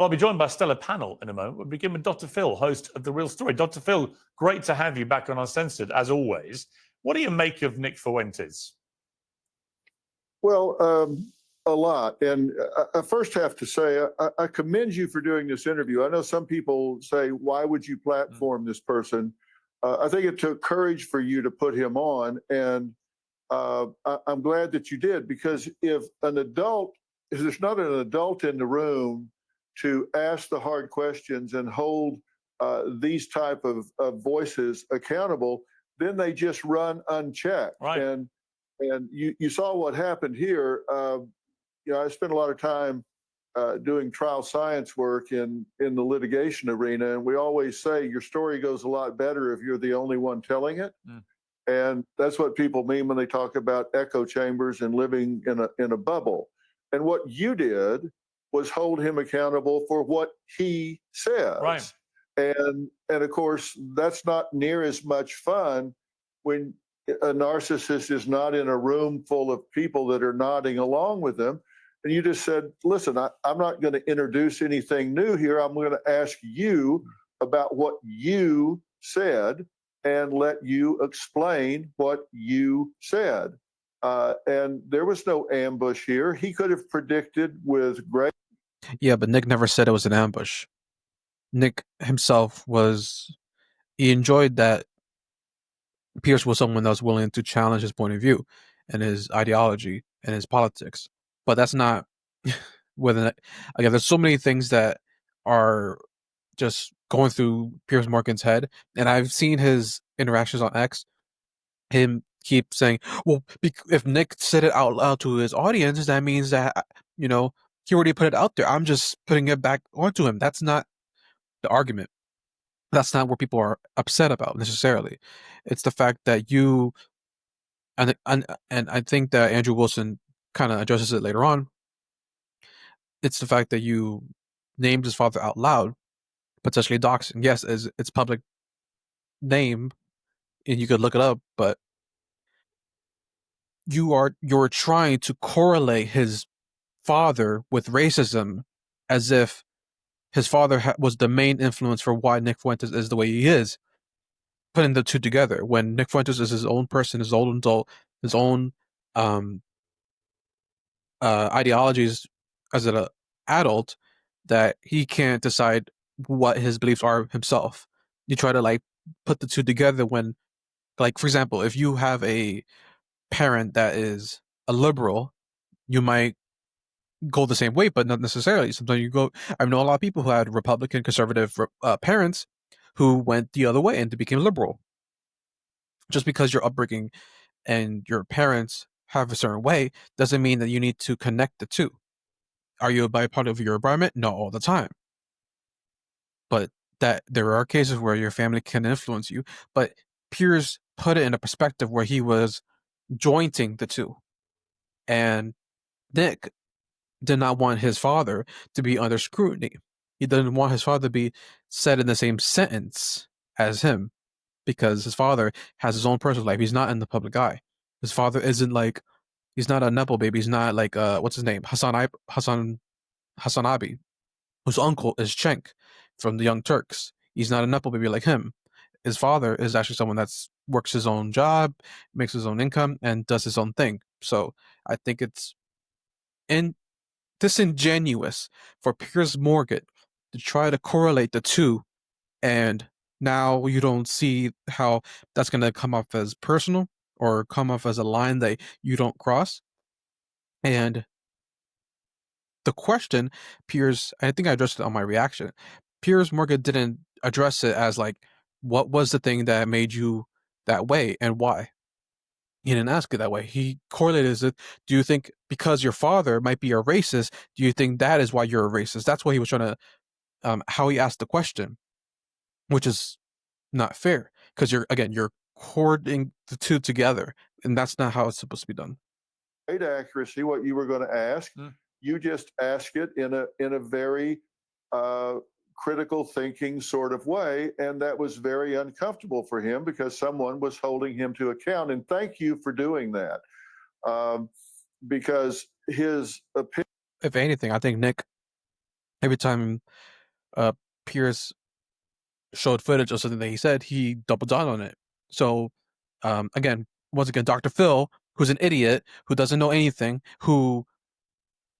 I'll be joined by a stellar panel in a moment. We'll begin with Dr. Phil, host of The Real Story. Dr. Phil, great to have you back on Uncensored, as always. What do you make of Nick Fuentes? Well, a lot. And I first have to say, I commend you for doing this interview. I know some people say, why would you platform this person? I think it took courage for you to put him on. And I'm glad that you did, because if there's not an adult in the room to ask the hard questions and hold these type of voices accountable, then they just run unchecked. Right. And you saw what happened here. I spent a lot of time doing trial science work in the litigation arena, and we always say your story goes a lot better if you're the only one telling it. And that's what people mean when they talk about echo chambers and living in a bubble. And what you did was hold him accountable for what he says. Right. And of course, that's not near as much fun when a narcissist is not in a room full of people that are nodding along with them. And you just said, listen, I'm not going to introduce anything new here. I'm going to ask you about what you said and let you explain what you said. And there was no ambush here. He could have predicted with great. Yeah, but Nick never said it was an ambush. Nick himself he enjoyed that Piers was someone that was willing to challenge his point of view and his ideology and his politics. But that's not again, there's so many things that are just going through Piers Morgan's head. And I've seen his interactions on X, him keep saying, well, if Nick said it out loud to his audience, that means that, he already put it out there. I'm just putting it back onto him. That's not the argument. That's not what people are upset about necessarily. It's the fact that you, and I think that Andrew Wilson kind of addresses it later on. It's the fact that you named his father out loud, potentially doxing. Yes, it's public name, and you could look it up, but you're trying to correlate his father with racism as if his father was the main influence for why Nick Fuentes is the way he is, putting the two together when Nick Fuentes is his own person, his own adult, his own ideologies as an adult, that he can't decide what his beliefs are himself. You try to put the two together when, for example, if you have a parent that is a liberal, you might go the same way, but not necessarily. Sometimes I know a lot of people who had Republican conservative parents who went the other way and they became liberal. Just because your upbringing and your parents have a certain way doesn't mean that you need to connect the two. Are you a byproduct of your environment? Not all the time. But that there are cases where your family can influence you. But Piers put it in a perspective where he was jointing the two. And Nick did not want his father to be under scrutiny. He didn't want his father to be said in the same sentence as him, because his father has his own personal life. He's not in the public eye. His father isn't he's not a nepo baby. He's not what's his name? Hassan Abi, whose uncle is Cenk from the Young Turks. He's not a nepo baby like him. His father is actually someone that works his own job, makes his own income, and does his own thing. So I think it's disingenuous for Piers Morgan to try to correlate the two, and now you don't see how that's going to come off as personal or come off as a line that you don't cross. And the question, Piers, I think I addressed it on my reaction. Piers Morgan didn't address it as what was the thing that made you that way and why? He didn't ask it that way. He correlated it. Do you think because your father might be a racist, do you think that is why you're a racist? That's what he was trying to, how he asked the question, which is not fair, because you're cording the two together, and that's not how it's supposed to be done. Great accuracy, what you were going to ask. You just ask it in a very critical thinking sort of way, and that was very uncomfortable for him because someone was holding him to account. And thank you for doing that, because his opinion. If anything, I think Nick every time Piers showed footage of something that he said, he doubled down on it. So once again, Dr. Phil, who's an idiot, who doesn't know anything, who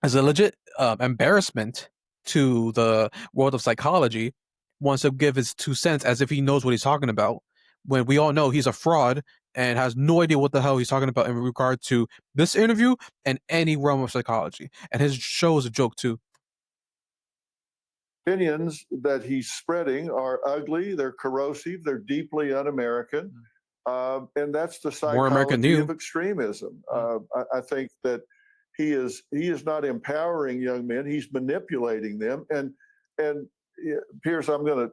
is a legit embarrassment to the world of psychology, wants to give his 2 cents as if he knows what he's talking about, when we all know he's a fraud and has no idea what the hell he's talking about in regard to this interview and any realm of psychology. And his show is a joke too. Opinions that he's spreading are ugly, they're corrosive, they're deeply un-American, and that's the More American psychology new. of extremism. I think that he is not empowering young men; he's manipulating them. And Piers, I'm going to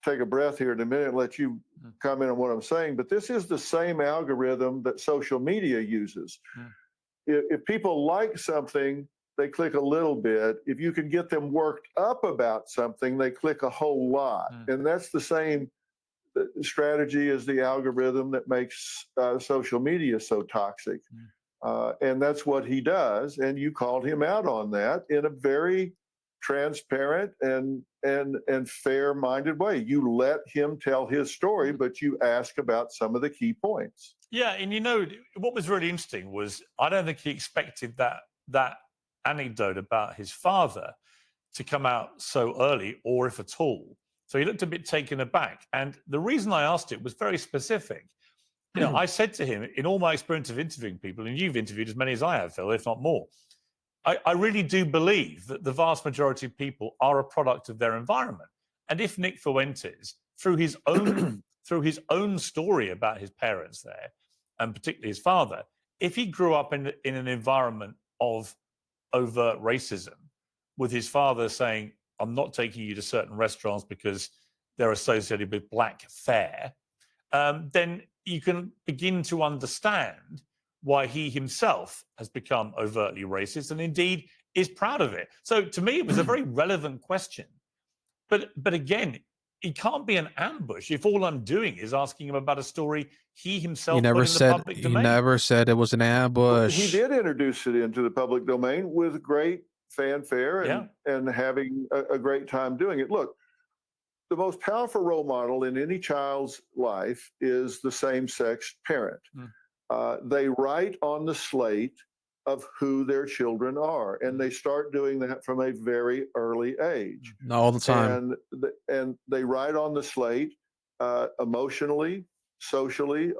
take a breath here in a minute and let you comment on what I'm saying. But this is the same algorithm that social media uses. If people like something, they click a little bit. If you can get them worked up about something, they click a whole lot. And that's the same strategy as the algorithm that makes social media so toxic. And that's what he does. And you called him out on that in a very transparent and fair-minded way. You let him tell his story, but you ask about some of the key points. Yeah, and what was really interesting was I don't think he expected that anecdote about his father to come out so early, or if at all. So he looked a bit taken aback. And the reason I asked it was very specific. I said to him, in all my experience of interviewing people, and you've interviewed as many as I have, Phil, if not more, I really do believe that the vast majority of people are a product of their environment. And if Nick Fuentes, through his own story about his parents there, and particularly his father, if he grew up in an environment of overt racism, with his father saying, I'm not taking you to certain restaurants because they're associated with black fare, then you can begin to understand why he himself has become overtly racist and indeed is proud of it. So to me, it was a very relevant question. But again, it can't be an ambush if all I'm doing is asking him about a story he himself put in the public domain. He never said it was an ambush. He did introduce it into the public domain with great fanfare and having a great time doing it. Look, the most powerful role model in any child's life is the same-sex parent. They write on the slate of who their children are, and they start doing that from a very early age. All the time. And they write on the slate emotionally, socially,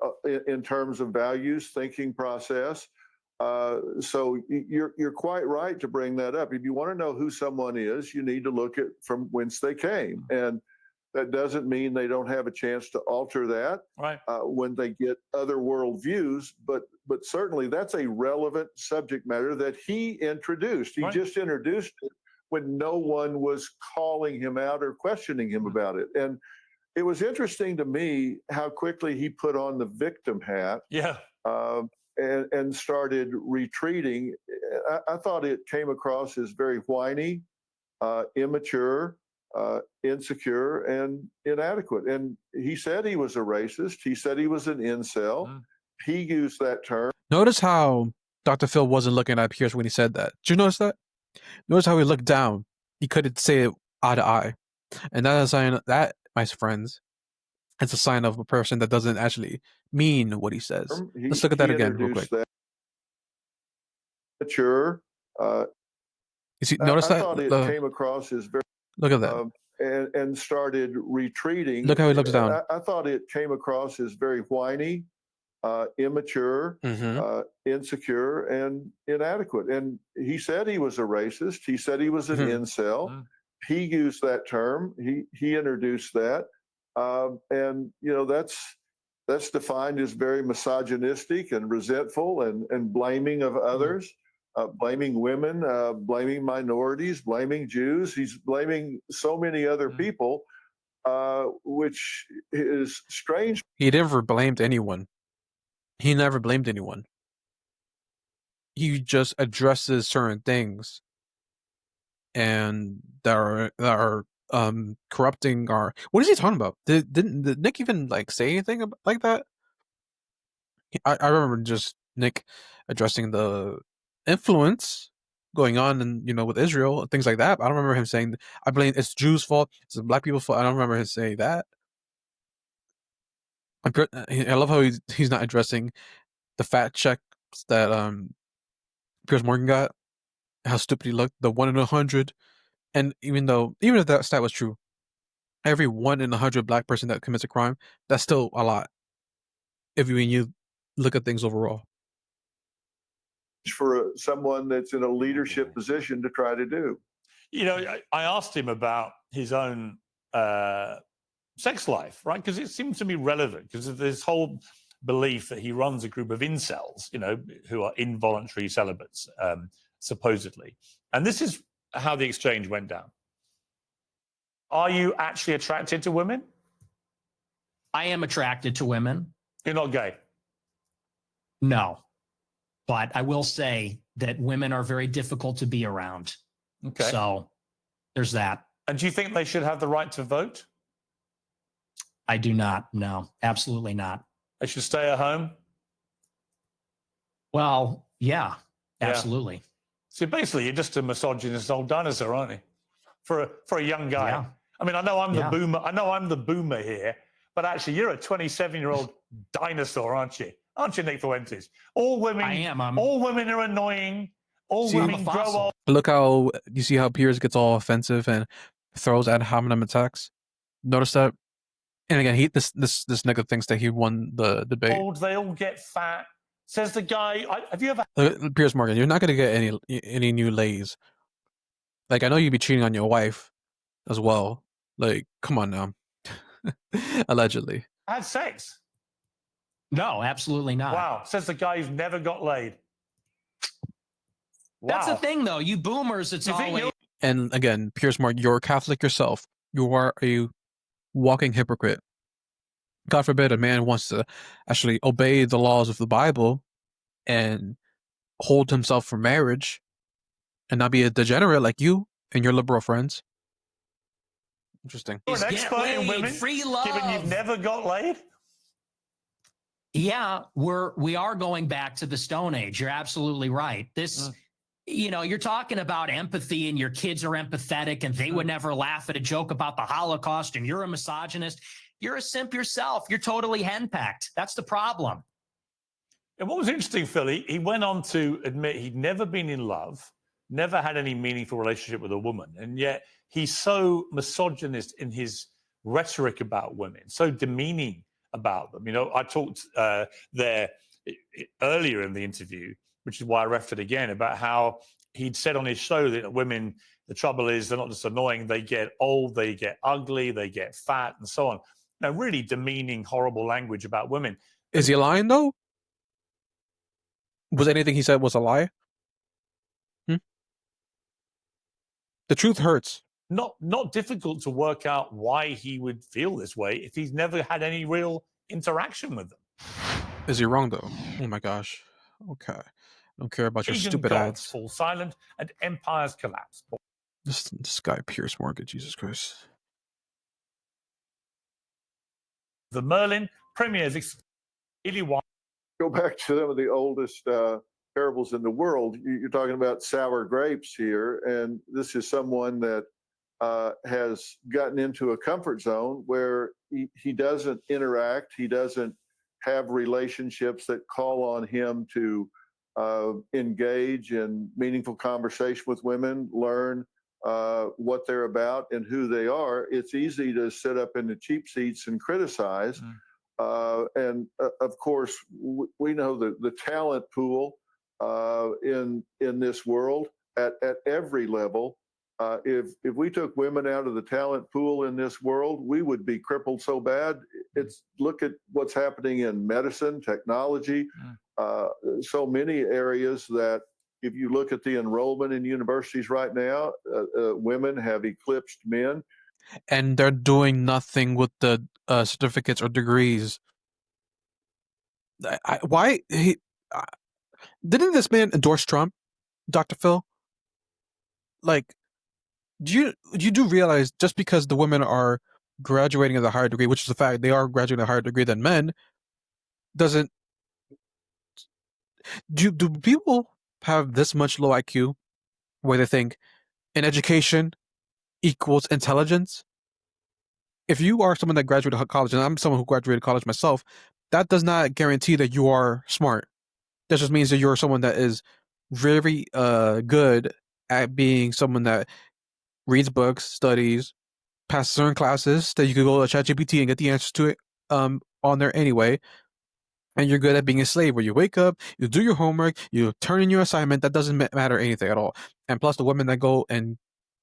in terms of values, thinking process. So you're quite right to bring that up. If you want to know who someone is, you need to look at from whence they came. And that doesn't mean they don't have a chance to alter that when they get other worldviews, but certainly that's a relevant subject matter that he introduced. He just introduced it when no one was calling him out or questioning him about it. And it was interesting to me how quickly he put on the victim hat and started retreating. I thought it came across as very whiny, immature, insecure, and inadequate. And he said he was a racist. He said he was an incel. He used that term. Notice how Dr. Phil wasn't looking at Piers when he said that. Did you notice that? Notice how he looked down. He couldn't say it eye to eye. And that is a sign that, my friends, it's a sign of a person that doesn't actually mean what he says. Let's look at that again real quick. Mature. You see, notice I that? thought it came across as very... Look at that. And started retreating. Look how he looks down. I thought it came across as very whiny, immature, insecure, and inadequate. And he said he was a racist. He said he was an incel. He used that term. He introduced that. And that's defined as very misogynistic and resentful and blaming of others. Blaming women, blaming minorities, blaming Jews. He's blaming so many other people, which is strange. He never blamed anyone. He never blamed anyone. He just addresses certain things and that are corrupting our... What is he talking about? Did Nick even say anything like that? I remember just Nick addressing the influence going on, and with Israel, things like that. I don't remember him saying, "I blame it's Jews' fault, it's the black people's fault." I don't remember him saying that. I love how he's not addressing the fact checks that Piers Morgan got, how stupid he looked, the 1 in 100, and even if that stat was true, every 1 in 100 black person that commits a crime, that's still a lot. If you look at things overall, for someone that's in a leadership position to try to do. I asked him about his own sex life, right? Because it seems to be relevant, because of this whole belief that he runs a group of incels, who are involuntary celibates, supposedly. And this is how the exchange went down. Are you actually attracted to women? I am attracted to women. You're not gay? No. But I will say that women are very difficult to be around. Okay. So there's that. And do you think they should have the right to vote? I do not. No, absolutely not. They should stay at home? Well, yeah, absolutely. So basically, you're just a misogynist old dinosaur, aren't you? For a young guy. Yeah. I mean, I know I'm the boomer. I know I'm the boomer here, but actually, you're a 27-year-old dinosaur, aren't you? Aren't you, Nick Fuentes? All women. I am. All women are annoying. All women grow old. Look how you see how Piers gets all offensive and throws ad hominem attacks. Notice that. And again, this nigga thinks that he won the debate. Old, they all get fat. Says the guy. Have you ever? Piers Morgan, you're not gonna get any new lays. Like, I know you'd be cheating on your wife as well. Like, come on now. Allegedly. Had sex? No, absolutely not. Wow. Says the guy who's never got laid. Wow. That's the thing, though. You boomers, it's always. And again, Piers Morgan, you're a Catholic yourself. You are a walking hypocrite. God forbid a man wants to actually obey the laws of the Bible and hold himself for marriage and not be a degenerate like you and your liberal friends. Interesting. You're an expert in women, free love. given you've never got laid? Yeah, we are going back to the Stone Age. You're absolutely right. This, you're talking about empathy, and your kids are empathetic, and they would never laugh at a joke about the Holocaust, and you're a misogynist. You're a simp yourself. You're totally henpecked. That's the problem. And what was interesting, Philly, he went on to admit he'd never been in love, never had any meaningful relationship with a woman, and yet he's so misogynist in his rhetoric about women, so demeaning about them. I talked there earlier in the interview, which is why I referred again, about how he'd said on his show that women, the trouble is they're not just annoying, they get old, they get ugly, they get fat, and so on. Really demeaning, horrible language about women. Is he lying, though? Was anything he said was a lie? The truth hurts. Not difficult to work out why he would feel this way if he's never had any real interaction with them. Is he wrong, though? Oh my gosh. Okay. I don't care about your stupid ads. Fall silent and empires collapse. This guy, Piers Morgan, Jesus Christ. The Merlin premieres. Go back to some of the oldest parables in the world. You're talking about sour grapes here, and this is someone that has gotten into a comfort zone where he doesn't interact, he doesn't have relationships that call on him to engage in meaningful conversation with women, learn what they're about and who they are. It's easy to sit up in the cheap seats and criticize. And of course, we know the talent pool in this world at every level. If we took women out of the talent pool in this world, we would be crippled so bad. Look at what's happening in medicine, technology, so many areas that if you look at the enrollment in universities right now, women have eclipsed men. And they're doing nothing with the certificates or degrees. Didn't this man endorse Trump, Dr. Phil? Like, you do realize just because the women are graduating at a higher degree, which is the fact they are graduating at a higher degree than men, doesn't do people have this much low IQ where they think an education equals intelligence. If you are someone that graduated college, and I'm someone who graduated college myself, that does not guarantee that you are smart. That just means that you're someone that is very good at being someone that reads books, studies, passes certain classes that you could go to ChatGPT and get the answers to it on there anyway. And you're good at being a slave where you wake up, you do your homework, you turn in your assignment. That doesn't matter anything at all. And plus, the women that go and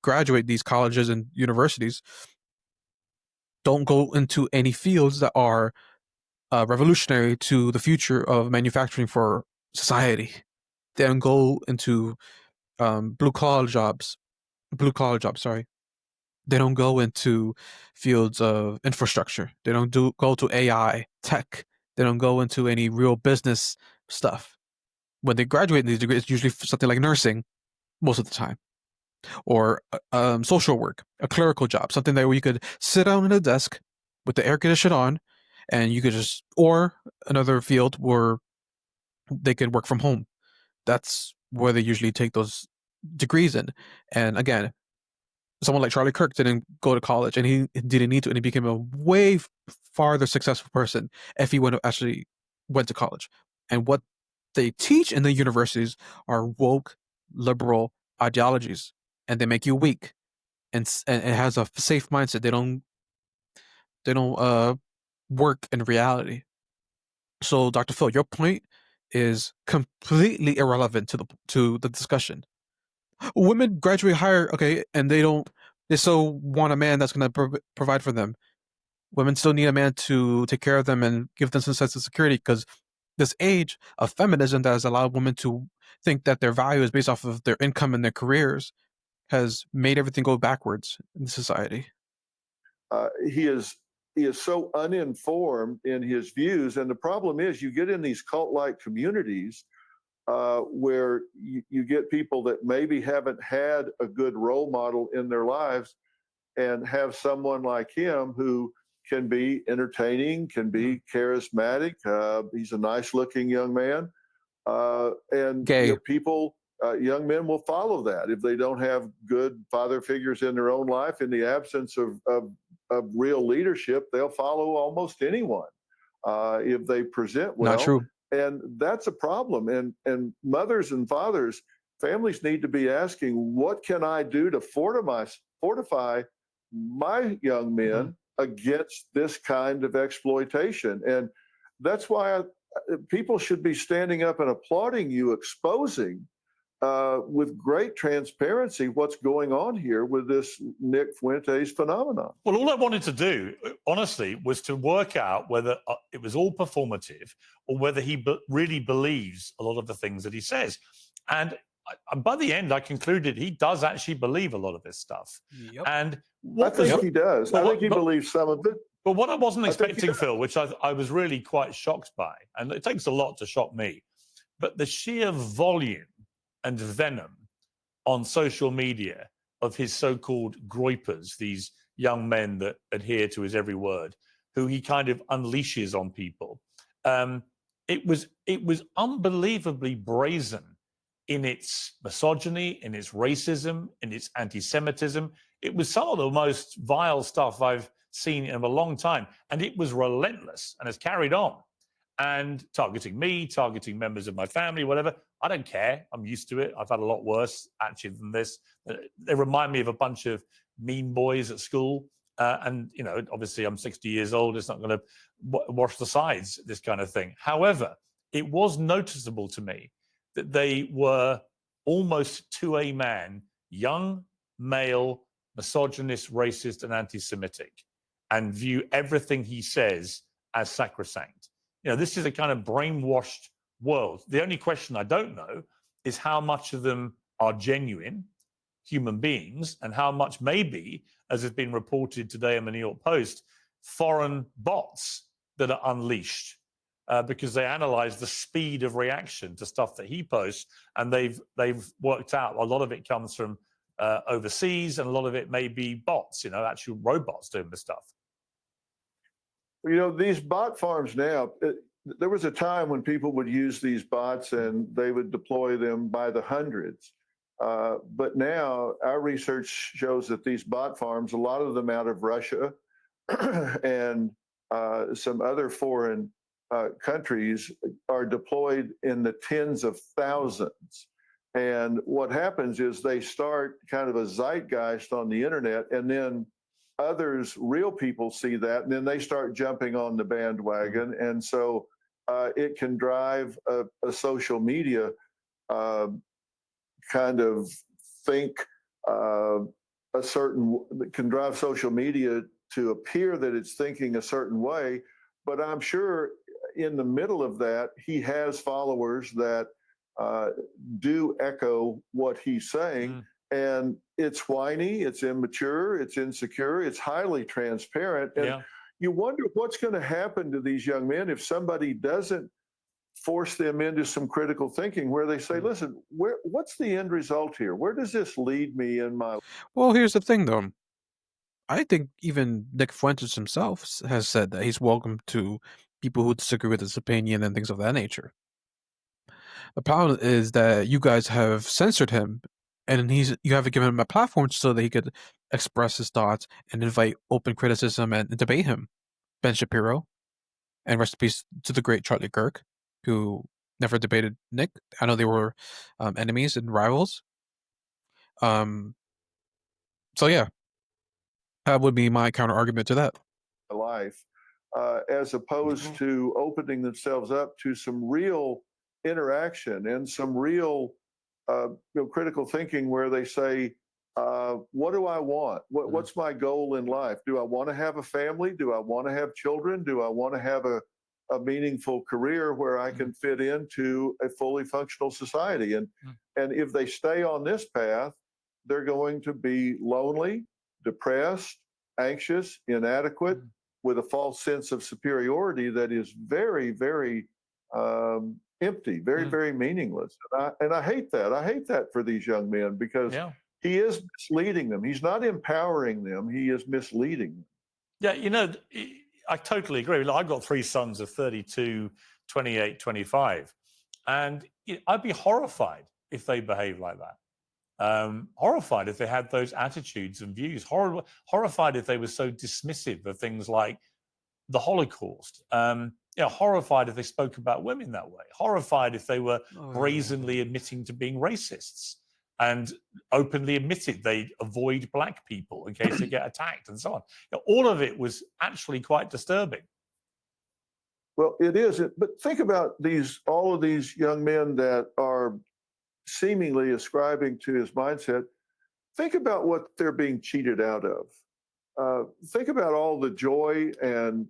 graduate these colleges and universities don't go into any fields that are revolutionary to the future of manufacturing for society. They don't go into blue collar jobs. Sorry. They don't go into fields of infrastructure. They don't go to AI, tech. They don't go into any real business stuff. When they graduate in these degrees, it's usually something like nursing most of the time, or social work, a clerical job, something that where you could sit down at a desk with the air conditioner on, and you could just, or another field where they can work from home. That's where they usually take those degrees in. And again, someone like Charlie Kirk didn't go to college, and he didn't need to, and he became a way farther successful person if he actually went to college. And what they teach in the universities are woke, liberal ideologies, and they make you weak, and it has a safe mindset. They don't work in reality. So, Dr. Phil, your point is completely irrelevant to the discussion. Women graduate higher, okay, and they still want a man that's going to provide for them. Women still need a man to take care of them and give them some sense of security, because this age of feminism that has allowed women to think that their value is based off of their income and their careers has made everything go backwards in society. He is so uninformed in his views, and the problem is you get in these cult-like communities where you get people that maybe haven't had a good role model in their lives, and have someone like him who can be entertaining, can be charismatic. He's a nice-looking young man, and people, young men will follow that if they don't have good father figures in their own life. In the absence of real leadership, they'll follow almost anyone if they present well. Not true. And that's a problem. And mothers and fathers, families need to be asking, what can I do to fortify my young men against this kind of exploitation? And that's why people should be standing up and applauding you, exposing with great transparency what's going on here with this Nick Fuentes phenomenon. Well, all I wanted to do, honestly, was to work out whether it was all performative or whether he really believes a lot of the things that he says. And by the end, I concluded he does actually believe a lot of this stuff. Yep. And I think he does. I think he believes some of it. But what I wasn't expecting, Phil, which I was really quite shocked by, and it takes a lot to shock me, but the sheer volume and venom on social media of his so-called groypers, these young men that adhere to his every word, who he kind of unleashes on people. It was unbelievably brazen in its misogyny, in its racism, in its anti-Semitism. It was some of the most vile stuff I've seen in a long time. And it was relentless and has carried on. And targeting me, targeting members of my family, whatever. I don't care. I'm used to it. I've had a lot worse, actually, than this. They remind me of a bunch of mean boys at school. And, you know, obviously I'm 60 years old. It's not going to wash the sides, this kind of thing. However, it was noticeable to me that they were almost to a man, young, male, misogynist, racist, and anti-Semitic, and view everything he says as sacrosanct. You know, this is a kind of brainwashed world. The only question I don't know is how much of them are genuine human beings and how much maybe, as has been reported today in the New York Post, foreign bots that are unleashed because they analyze the speed of reaction to stuff that he posts, and they've worked out a lot of it comes from overseas, and a lot of it may be bots, you know, actual robots doing the stuff. You know, these bot farms now, there was a time when people would use these bots and they would deploy them by the hundreds. But now our research shows that these bot farms, a lot of them out of Russia and some other foreign countries, are deployed in the tens of thousands. And what happens is they start kind of a zeitgeist on the internet, and then others, real people, see that, and then they start jumping on the bandwagon. And so it can drive a social media kind of think a certain, can drive social media to appear that it's thinking a certain way. But I'm sure in the middle of that, he has followers that do echo what he's saying. And it's whiny, it's immature, it's insecure, it's highly transparent. And you wonder what's going to happen to these young men if somebody doesn't force them into some critical thinking where they say, listen, what's the end result here? Where does this lead me in my life? Well, here's the thing, though. I think even Nick Fuentes himself has said that he's welcome to people who disagree with his opinion and things of that nature. The problem is that you guys have censored him, and you haven't given him a platform so that he could express his thoughts and invite open criticism and debate him. Ben Shapiro, and rest in peace to the great Charlie Kirk, who never debated Nick. I know they were enemies and rivals. So yeah, that would be my counter argument to that. Life, as opposed to opening themselves up to some real interaction and some real critical thinking where they say, what do I want? What's my goal in life? Do I want to have a family? Do I want to have children? Do I want to have a meaningful career where I can fit into a fully functional society? And if they stay on this path, they're going to be lonely, depressed, anxious, inadequate, with a false sense of superiority that is very, very empty, very, very meaningless. And I hate that. I hate that for these young men, because he is misleading them. He's not empowering them. He is misleading them. Yeah, you know, I totally agree. I've got three sons of 32, 28, 25. And I'd be horrified if they behaved like that. Horrified if they had those attitudes and views. Horrified if they were so dismissive of things like the Holocaust. Horrified if they spoke about women that way. Horrified if they were brazenly admitting to being racists and openly admitted they avoid black people in case they get attacked and so on. All of it was actually quite disturbing. Well, it is. But think about all of these young men that are seemingly ascribing to his mindset. Think about what they're being cheated out of. Think about all the joy and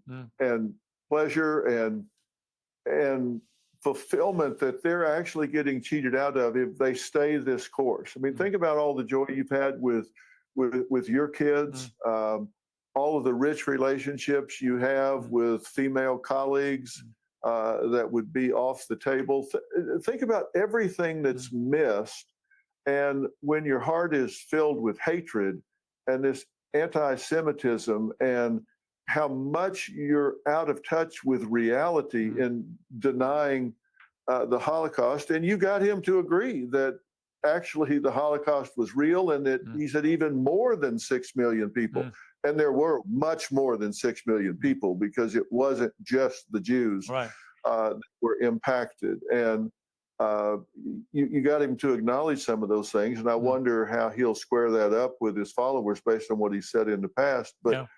pleasure and fulfillment that they're actually getting cheated out of if they stay this course. I mean, think about all the joy you've had with your kids, all of the rich relationships you have with female colleagues that would be off the table. Think about everything that's missed. And when your heart is filled with hatred and this anti-Semitism, and how much you're out of touch with reality in denying the Holocaust. And you got him to agree that actually the Holocaust was real, and that he said even more than 6 million people. And there were much more than 6 million people, because it wasn't just the Jews that were impacted. And you got him to acknowledge some of those things. And I wonder how he'll square that up with his followers based on what he said in the past. But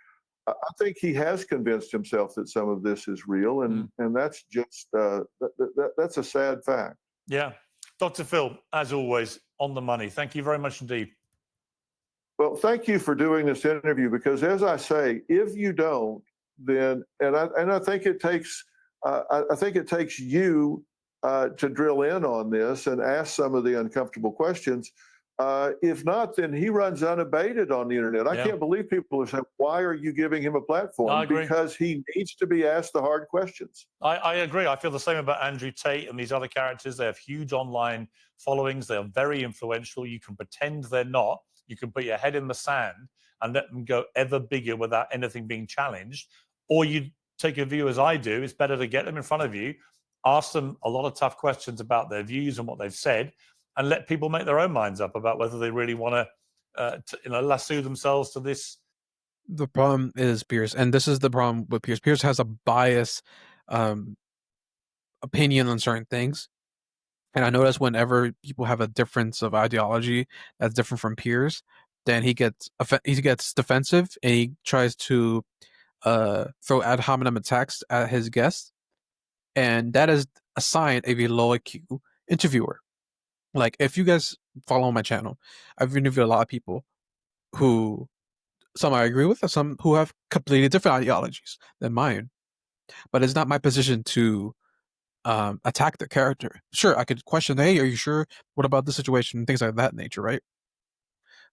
I think he has convinced himself that some of this is real, and that's just that's a sad fact. Yeah, Dr. Phil, as always, on the money. Thank you very much indeed. Well, thank you for doing this interview, because, as I say, if you don't, then I think it takes you to drill in on this and ask some of the uncomfortable questions. If not, then he runs unabated on the internet. I can't believe people are saying, why are you giving him a platform? Because he needs to be asked the hard questions. I agree. I feel the same about Andrew Tate and these other characters. They have huge online followings. They are very influential. You can pretend they're not. You can put your head in the sand and let them go ever bigger without anything being challenged. Or you take a view, as I do. It's better to get them in front of you, ask them a lot of tough questions about their views and what they've said, and let people make their own minds up about whether they really want to lasso themselves to this. The problem is Piers, and this is the problem with Piers. Piers has a bias opinion on certain things. And I notice whenever people have a difference of ideology that's different from Piers, then he gets defensive and he tries to throw ad hominem attacks at his guests, and that is a sign of a low IQ interviewer. Like, if you guys follow my channel, I've interviewed a lot of people who some I agree with, and some who have completely different ideologies than mine. But it's not my position to attack their character. Sure, I could question, hey, are you sure? What about this situation? And things like that nature, right?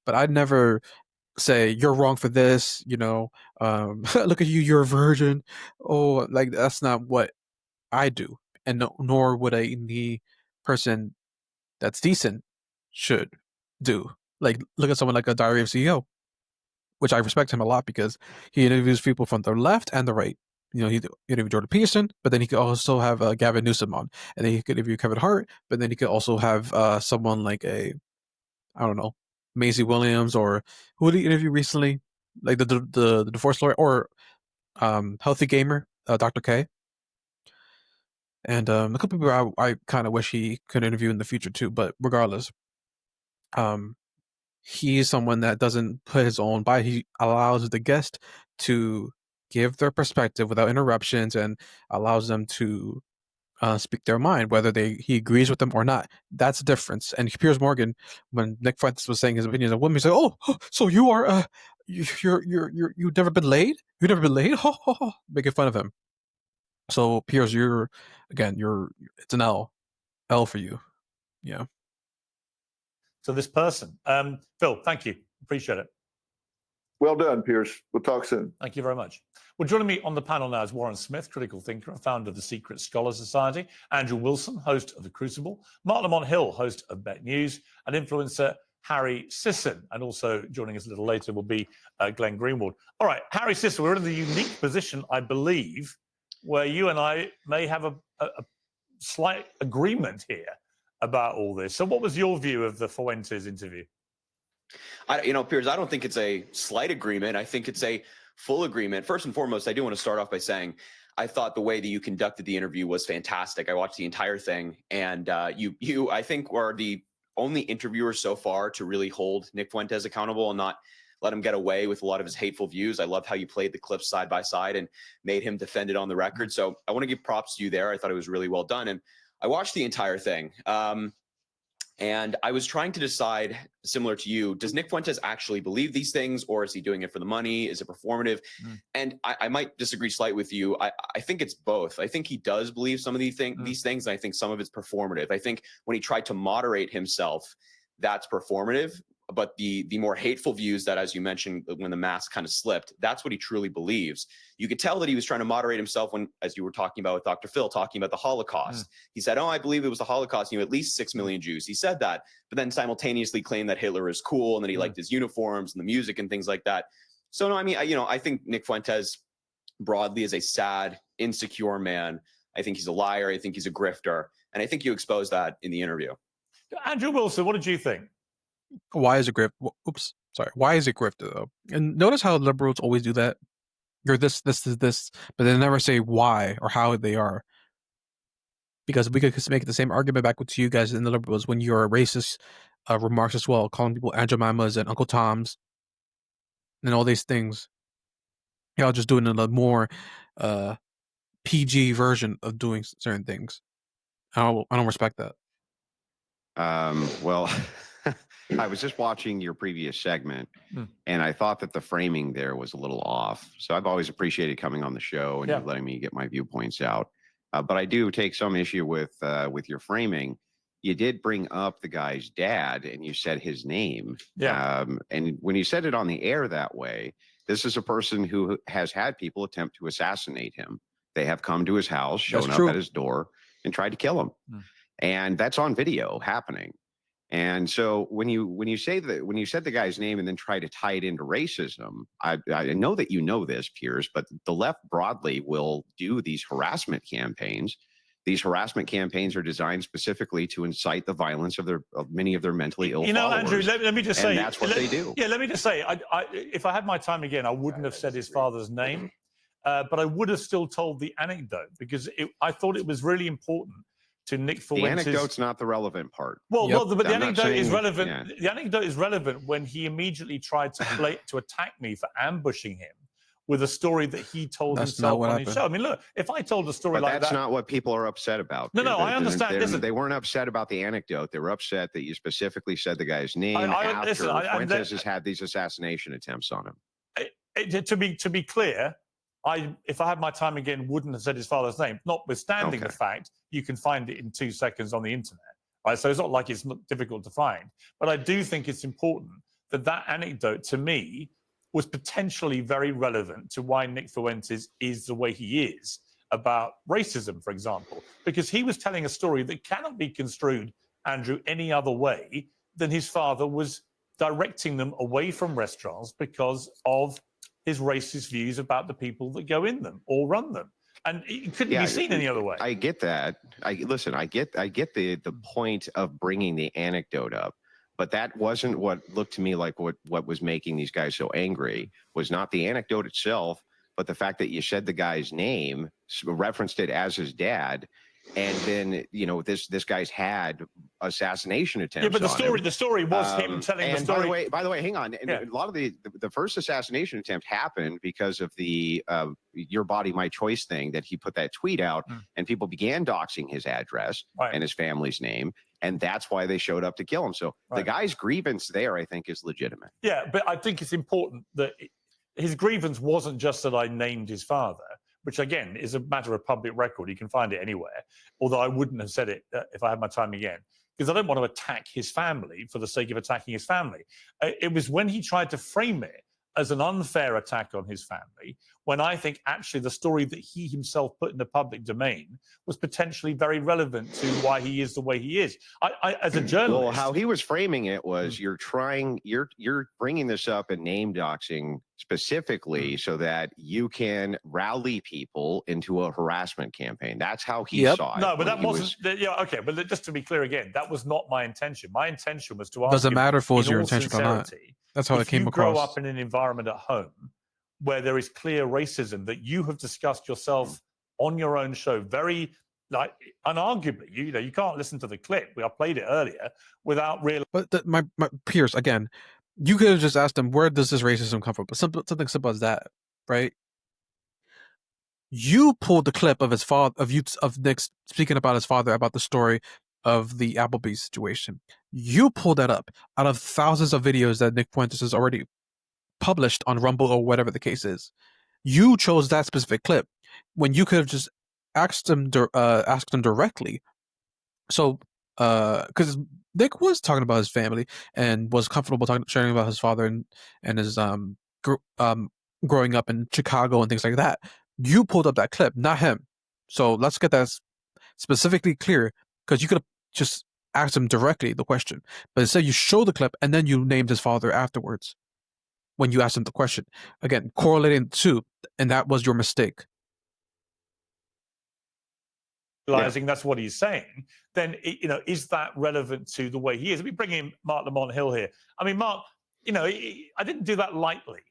But I'd never say you're wrong for this. Look at you, you're a virgin. Oh, like that's not what I do, and no, nor would any person that's decent should do. Like, look at someone like a Diary of CEO, which I respect him a lot because he interviews people from the left and the right. He interviewed Jordan Peterson, but then he could also have Gavin Newsom on, and then he could interview Kevin Hart, but then he could also have someone like I don't know, Maisie Williams, or who did he interview recently? Like the divorce lawyer, or Healthy Gamer, Dr. K. And a couple people I kind of wish he could interview in the future too, but regardless, he's someone that doesn't put his own bias. He allows the guest to give their perspective without interruptions and allows them to speak their mind, whether he agrees with them or not. That's the difference. And Piers Morgan, when Nick Fuentes was saying his opinion on women, he said, "Oh, so you are you've never been laid? You've never been laid?" Making fun of him. So Piers, it's an L for you. Yeah. So this person, Phil, thank you, appreciate it. Well done, Piers. We'll talk soon. Thank you very much. Well, joining me on the panel now is Warren Smith, critical thinker and founder of the Secret Scholar Society, Andrew Wilson, host of The Crucible, Marc Lamont Hill, host of Bet News, and influencer Harry Sisson. And also joining us a little later will be Glenn Greenwald. All right, Harry Sisson, we're in the unique position, I believe, where you and I may have a slight agreement here about all this. So what was your view of the Fuentes interview? Piers, I don't think it's a slight agreement. I think it's a full agreement. First and foremost, I do want to start off by saying I thought the way that you conducted the interview was fantastic. I watched the entire thing, and you I think, are the only interviewer so far to really hold Nick Fuentes accountable and not let him get away with a lot of his hateful views. I loved how you played the clips side by side and made him defend it on the record. So I want to give props to you there. I thought it was really well done. And I watched the entire thing. And I was trying to decide, similar to you, does Nick Fuentes actually believe these things, or is he doing it for the money? Is it performative? And I might disagree slightly with you. I think it's both. I think he does believe some of these things, and I think some of it's performative. I think when he tried to moderate himself, that's performative. But the more hateful views that, as you mentioned, when the mask kind of slipped, that's what he truly believes. You could tell that he was trying to moderate himself when, as you were talking about with Dr. Phil, talking about the Holocaust. He said, "Oh, I believe it was the Holocaust. At least 6 million Jews." He said that, but then simultaneously claimed that Hitler is cool and that he liked his uniforms and the music and things like that. So no, I mean, I think Nick Fuentes broadly is a sad, insecure man. I think he's a liar. I think he's a grifter, and I think you exposed that in the interview. Andrew Wilson, what did you think? Why is it grift? Oops, sorry. Why is it grifted though? And notice how liberals always do that. You're this, but they never say why or how they are. Because we could make the same argument back to you guys in the liberals when you're racist remarks as well, calling people Aunt Jemimas and Uncle Toms and all these things. Y'all just doing a more PG version of doing certain things. I don't respect that. Well, I was just watching your previous segment, and I thought that the framing there was a little off. So I've always appreciated coming on the show and you letting me get my viewpoints out. But I do take some issue with your framing. You did bring up the guy's dad, and you said his name. And when you said it on the air that way, this is a person who has had people attempt to assassinate him. They have come to his house, shown up at his door, and tried to kill him. And that's on video happening. And so when you said the guy's name and then try to tie it into racism, I know that you know this, Piers, but the left broadly will do these harassment campaigns these harassment campaigns are designed specifically to incite the violence of many of their mentally ill followers. Andrew, let me just say, that's what they do. Yeah, let me just say, if I had my time again, I wouldn't have said his father's name, but I would have still told the anecdote because I thought it was really important to Nick Fuentes. The anecdote's not the relevant part. But the anecdote is relevant. Yeah. The anecdote is relevant when he immediately tried to attack me for ambushing him with a story that he told himself on his show. I mean, look, if I told a story like that... that's not what people are upset about. No, I understand. Listen, they weren't upset about the anecdote. They were upset that you specifically said the guy's name after Fuentes has had these assassination attempts on him. To be clear, if I had my time again, wouldn't have said his father's name, notwithstanding the fact you can find it in 2 seconds on the internet. Right? So it's not like it's not difficult to find. But I do think it's important that anecdote, to me, was potentially very relevant to why Nick Fuentes is the way he is about racism, for example, because he was telling a story that cannot be construed, Andrew, any other way than his father was directing them away from restaurants because of his racist views about the people that go in them or run them. And it couldn't be seen any other way. I get that. I get the point of bringing the anecdote up. But that wasn't what looked to me like what was making these guys so angry, was not the anecdote itself, but the fact that you said the guy's name, referenced it as his dad, and then this guy's had assassination attempts. Yeah, but the story was him telling the story. By the way, hang on. A lot of the first assassination attempt happened because of the "Your Body, My Choice" thing that he put that tweet out, and people began doxing his address and his family's name. And that's why they showed up to kill him. So the guy's grievance there, I think, is legitimate. Yeah, but I think it's important that his grievance wasn't just that I named his father, which, again, is a matter of public record. You can find it anywhere, although I wouldn't have said it if I had my time again, because I don't want to attack his family for the sake of attacking his family. It was when he tried to frame it as an unfair attack on his family, when I think actually the story that he himself put in the public domain was potentially very relevant to why he is the way he is. I as a journalist... Well, how he was framing it was you're bringing this up and name doxing specifically so that you can rally people into a harassment campaign. That's how he saw it. No, but that wasn't... okay, but just to be clear again, that was not my intention. My intention was to ask Doesn't matter if it was your intention or not. That's how it came across. If you grow up in an environment at home where there is clear racism that you have discussed yourself on your own show, very, like, unarguably, you can't listen to the clip. I played it earlier without real. But my Piers, again, you could have just asked him, where does this racism come from? But something simple as that, right? You pulled the clip of his father, of Nick speaking about his father, about the story of the Applebee's situation. You pulled that up out of thousands of videos that Nick Fuentes has already published on Rumble or whatever the case is. You chose that specific clip when you could have just asked him directly. So, because Nick was talking about his family and was comfortable sharing about his father and his growing up in Chicago and things like that. You pulled up that clip, not him. So let's get that specifically clear, because you could have just asked him directly the question, but instead you show the clip and then you named his father afterwards when you asked him the question. Again, correlating the two, and that was your mistake. Realizing that's what he's saying, then is that relevant to the way he is? We bring in Marc Lamont Hill here. I mean, Mark, I didn't do that lightly.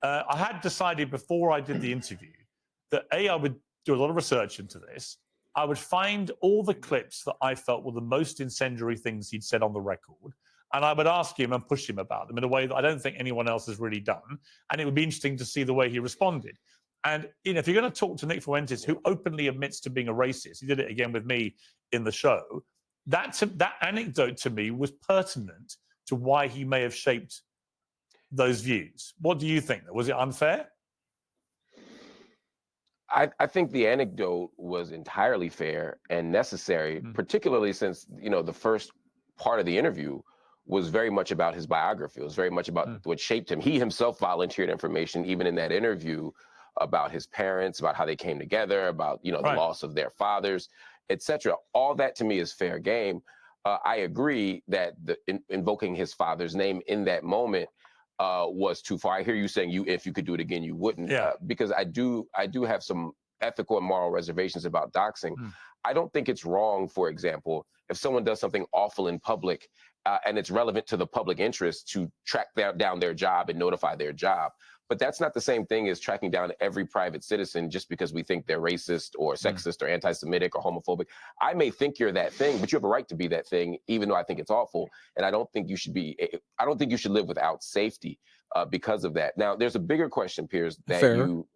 I had decided before I did the interview that I would do a lot of research into this. I would find all the clips that I felt were the most incendiary things he'd said on the record, and I would ask him and push him about them in a way that I don't think anyone else has really done. And it would be interesting to see the way he responded. And if you're going to talk to Nick Fuentes, who openly admits to being a racist, he did it again with me in the show, that anecdote to me was pertinent to why he may have shaped those views. What do you think? Was it unfair? I think the anecdote was entirely fair and necessary, particularly since, the first part of the interview was very much about his biography. It was very much about what shaped him. He himself volunteered information, even in that interview, about his parents, about how they came together, about, the loss of their fathers, etc. All that to me is fair game. I agree that invoking his father's name in that moment was too far. I hear you saying if you could do it again, you wouldn't. Yeah. Because I do have some ethical and moral reservations about doxing. I don't think it's wrong, for example, if someone does something awful in public and it's relevant to the public interest to track down their job and notify their job. But that's not the same thing as tracking down every private citizen just because we think they're racist or sexist or anti-Semitic or homophobic. I may think you're that thing, but you have a right to be that thing, even though I think it's awful. And I don't think you should live without safety because of that. Now, there's a bigger question, Piers, that you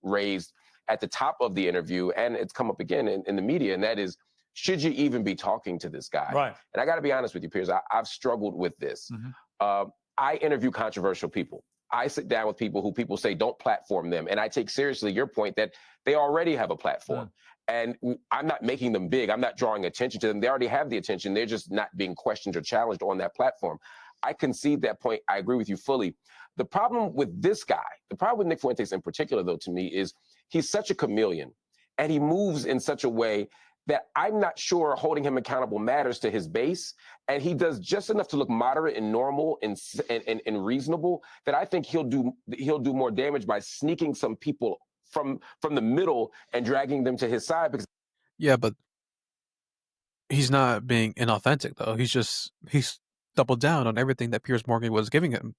raised at the top of the interview, and it's come up again in the media, and that is, should you even be talking to this guy? Right. And I got to be honest with you, Piers, I've struggled with this. I interview controversial people. I sit down with people who people say don't platform them. And I take seriously your point that they already have a platform. And I'm not making them big. I'm not drawing attention to them. They already have the attention. They're just not being questioned or challenged on that platform. I concede that point. I agree with you fully. The problem with this guy, the problem with Nick Fuentes in particular, though, to me, is he's such a chameleon. And he moves in such a way that I'm not sure holding him accountable matters to his base. And he does just enough to look moderate and normal and reasonable that I think he'll do more damage by sneaking some people from the middle and dragging them to his side. Because but he's not being inauthentic, though. He's doubled down on everything that Piers Morgan was giving him.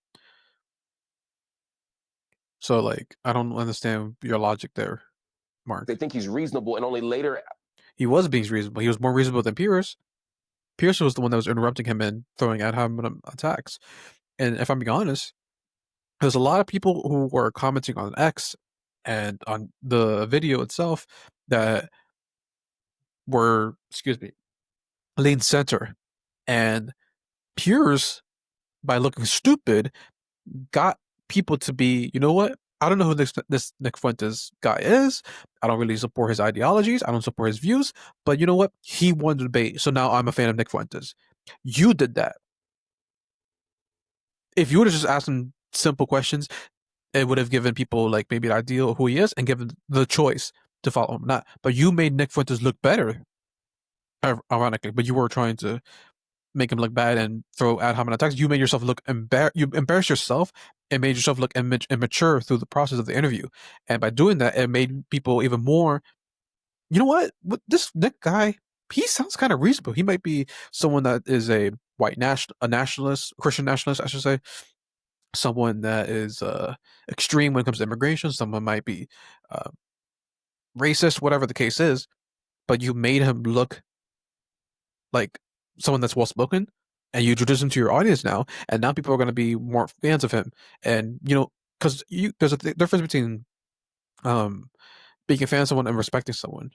So, like, I don't understand your logic there, Mark. They think he's reasonable, and only later... He was being reasonable. He was more reasonable than Piers. Piers was the one that was interrupting him and throwing at him attacks. And if I'm being honest, there's a lot of people who were commenting on X and on the video itself that were, lean center. And Piers, by looking stupid, got people to be, you know what? I don't know who this Nick Fuentes guy is. I don't really support his ideologies. I don't support his views. But you know what? He won the debate. So now I'm a fan of Nick Fuentes. You did that. If you would have just asked him simple questions, it would have given people like maybe an idea of who he is and given the choice to follow him or not. But you made Nick Fuentes look better, ironically. But you were trying to make him look bad and throw ad hominem attacks. You made yourself look you embarrassed yourself and made yourself look immature through the process of the interview. And by doing that, it made people even more, you know what? This Nick guy, he sounds kind of reasonable. He might be someone that is a nationalist, Christian nationalist, I should say. Someone that is extreme when it comes to immigration. Someone might be racist, whatever the case is. But you made him look like someone that's well-spoken, and you introduce him to your audience now, and now people are going to be more fans of him. And, you know, because there's a difference between being a fan of someone and respecting someone.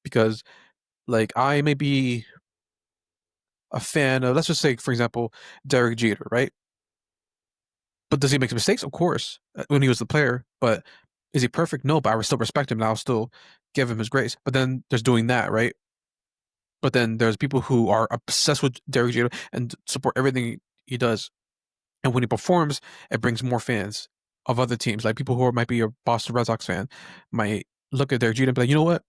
Because, like, I may be a fan of, let's just say, for example, Derek Jeter, right? But does he make mistakes? Of course, when he was the player. But is he perfect? No, but I still respect him, and I'll still give him his grace. But then there's doing that, right? But then there's people who are obsessed with Derek Jeter and support everything he does. And when he performs, it brings more fans of other teams. Like people who might be a Boston Red Sox fan might look at Derek Jeter and be like, you know what?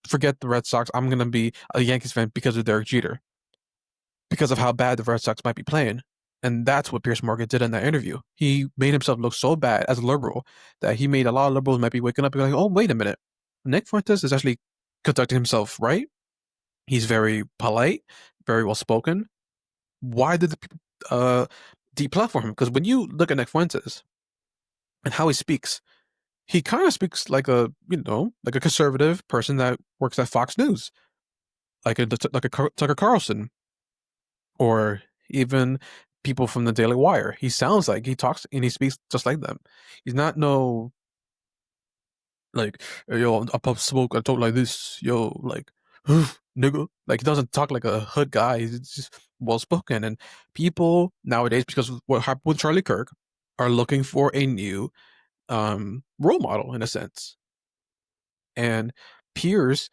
Forget the Red Sox. I'm going to be a Yankees fan because of Derek Jeter. Because of how bad the Red Sox might be playing. And that's what Piers Morgan did in that interview. He made himself look so bad as a liberal that he made a lot of liberals might be waking up and be like, oh, wait a minute. Nick Fuentes is actually conducting himself right. He's very polite, very well spoken. Why did the people deplatform him? Because when you look at Nick Fuentes and how he speaks, he kind of speaks like a conservative person that works at Fox News, like a Tucker Carlson, or even people from the Daily Wire. He sounds like he talks and he speaks just like them. He's not like, yo, I pop smoke, I talk like this, yo, like, nigga. Like, he doesn't talk like a hood guy. He's just well spoken. And people nowadays, because of what happened with Charlie Kirk, are looking for a new role model in a sense. And Piers,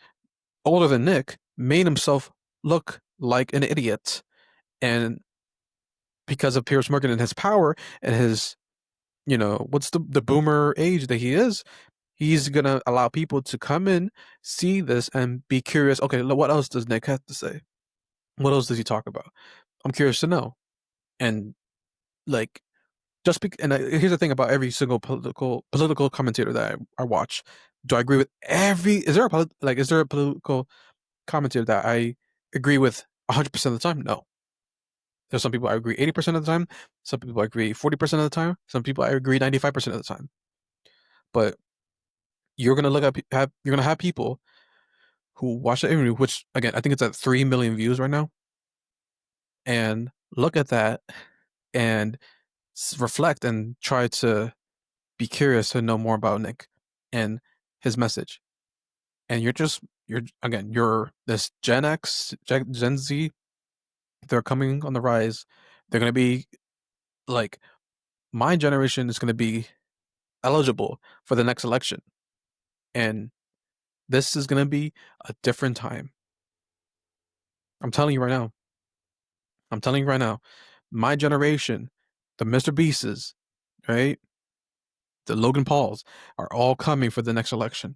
older than Nick, made himself look like an idiot. And because of Piers Morgan and his power and his, what's the boomer age that he is, he's going to allow people to come in, see this, and be curious. Okay, what else does Nick have to say? What else does he talk about? I'm curious to know. And, like, here's the thing about every single political commentator that I watch. Do I agree with every? Is there a political commentator that I agree with 100% of the time? No. There's some people I agree 80% of the time. Some people I agree 40% of the time. Some people I agree 95% of the time. But you're gonna have people who watch the interview, which again I think it's at 3 million views right now, and look at that and reflect and try to be curious to know more about Nick and his message. And you're this Gen X, Gen Z. They're coming on the rise. They're gonna be like, my generation is gonna be eligible for the next election, and this is gonna be a different time. I'm telling you right now. My generation, the Mr. Beasts, right, the Logan Pauls, are all coming for the next election.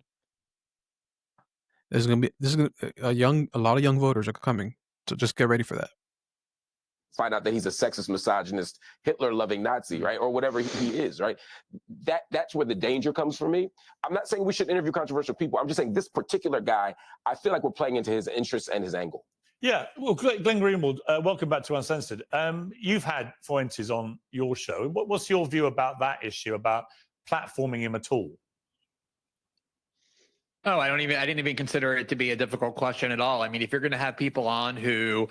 This is gonna a lot of young voters are coming, so just get ready for that. Find out that he's a sexist, misogynist, Hitler-loving Nazi, right, or whatever he is, right? That's where the danger comes for me. I'm not saying we should interview controversial people. I'm just saying this particular guy, I feel like we're playing into his interests and his angle. Yeah, well, Glenn Greenwald, welcome back to Uncensored. You've had Fuentes on your show. What's your view about that issue, about platforming him at all? Oh, I didn't even consider it to be a difficult question at all. I mean, if you're going to have people on who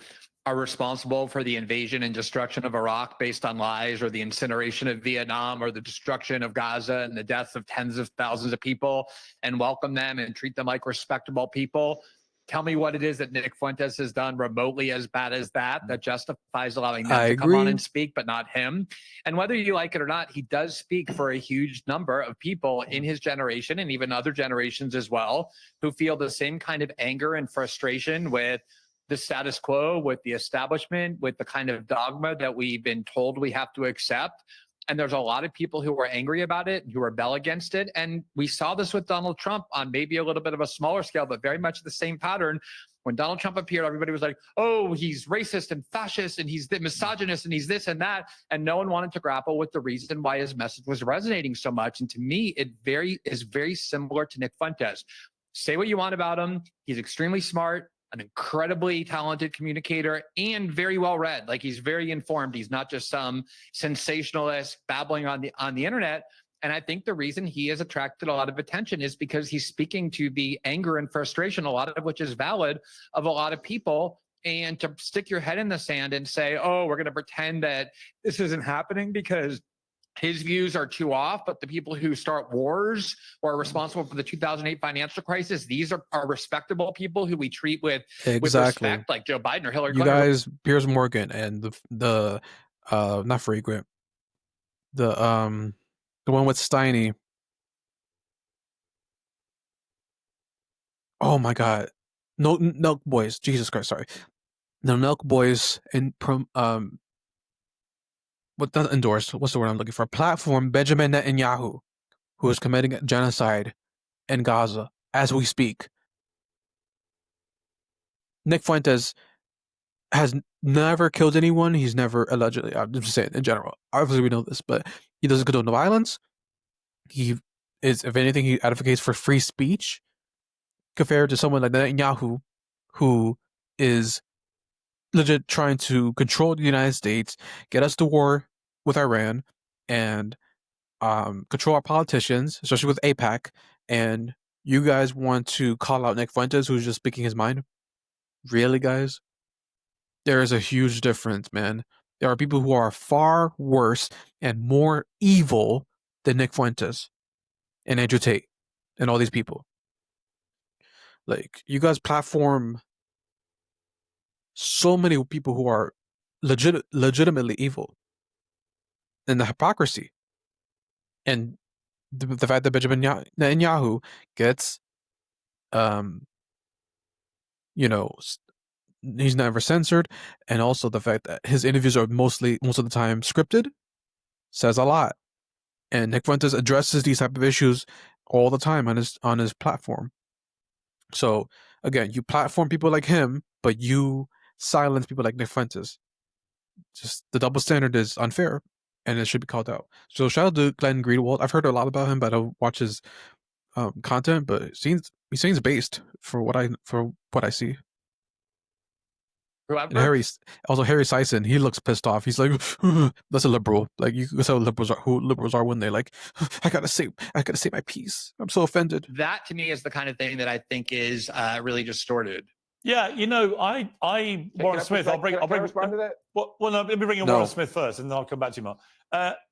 are responsible for the invasion and destruction of Iraq based on lies, or the incineration of Vietnam, or the destruction of Gaza and the deaths of tens of thousands of people, and welcome them and treat them like respectable people, tell me what it is that Nick Fuentes has done remotely as bad as that justifies allowing them to come on and speak, but not him. And whether you like it or not, he does speak for a huge number of people in his generation, and even other generations as well, who feel the same kind of anger and frustration with the status quo, with the establishment, with the kind of dogma that we've been told we have to accept. And there's a lot of people who are angry about it, who rebel against it. And we saw this with Donald Trump on maybe a little bit of a smaller scale, but very much the same pattern. When Donald Trump appeared, everybody was like, oh, he's racist and fascist, and he's the misogynist, and he's this and that. And no one wanted to grapple with the reason why his message was resonating so much. And to me, it is very similar to Nick Fuentes. Say what you want about him. He's extremely smart, an incredibly talented communicator, and very well read. Like, he's very informed. He's not just some sensationalist babbling on the internet. And I think the reason he has attracted a lot of attention is because he's speaking to the anger and frustration, a lot of which is valid, of a lot of people. And to stick your head in the sand and say, oh, we're going to pretend that this isn't happening because his views are too off, but the people who start wars or are responsible for the 2008 financial crisis, these are respectable people who we treat with respect, like Joe Biden or Hillary Clinton. You guys, Piers Morgan and the not Fragrant, the one with Steiny. Oh my God, no Nelk Boys, Jesus Christ, sorry, the Nelk Boys and what not endorsed? What's the word I'm looking for? Platform Benjamin Netanyahu, who is committing genocide in Gaza as we speak. Nick Fuentes has never killed anyone. He's never allegedly. I'm just saying in general. Obviously, we know this, but he doesn't condone violence. He is, if anything, he advocates for free speech compared to someone like Netanyahu, who is legit trying to control the United States, get us to war with Iran, and control our politicians, especially with AIPAC. And you guys want to call out Nick Fuentes, who's just speaking his mind? Really, guys? There is a huge difference, man. There are people who are far worse and more evil than Nick Fuentes and Andrew Tate and all these people. Like, you guys platform so many people who are legitimately evil, and the hypocrisy, and the fact that Benjamin Netanyahu gets, he's never censored, and also the fact that his interviews are most of the time scripted, says a lot. And Nick Fuentes addresses these type of issues all the time on his platform. So again, you platform people like him, but you silence people like Nick Fuentes. Just the double standard is unfair, and it should be called out. So shout out to Glenn Greenwald. I've heard a lot about him, but I don't watch his content. But he seems based for what I see. And Harry Sisson, he looks pissed off. He's like, "That's a liberal." Like that's how liberals are when they like, I gotta say my piece. I'm so offended. That to me is the kind of thing that I think is really distorted. Yeah, Warren Smith. I'll respond to that. Well, no, let me bring in Warren Smith first, and then I'll come back to you, Mark.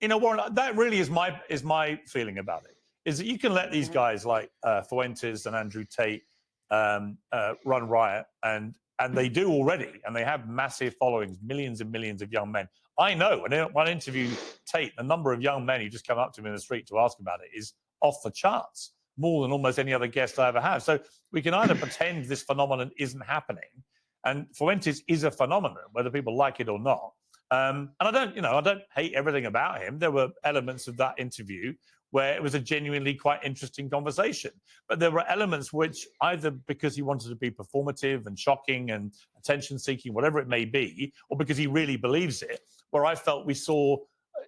Warren, that really is my feeling about it. Is that you can let these guys like Fuentes and Andrew Tate run riot, and they do already, and they have massive followings, millions and millions of young men. I know, and when I interview Tate, the number of young men who just come up to me in the street to ask about it is off the charts, more than almost any other guest I ever have. So we can either pretend this phenomenon isn't happening, and Fuentes is a phenomenon, whether people like it or not. And I don't hate everything about him. There were elements of that interview where it was a genuinely quite interesting conversation. But there were elements which, either because he wanted to be performative and shocking and attention-seeking, whatever it may be, or because he really believes it, where I felt we saw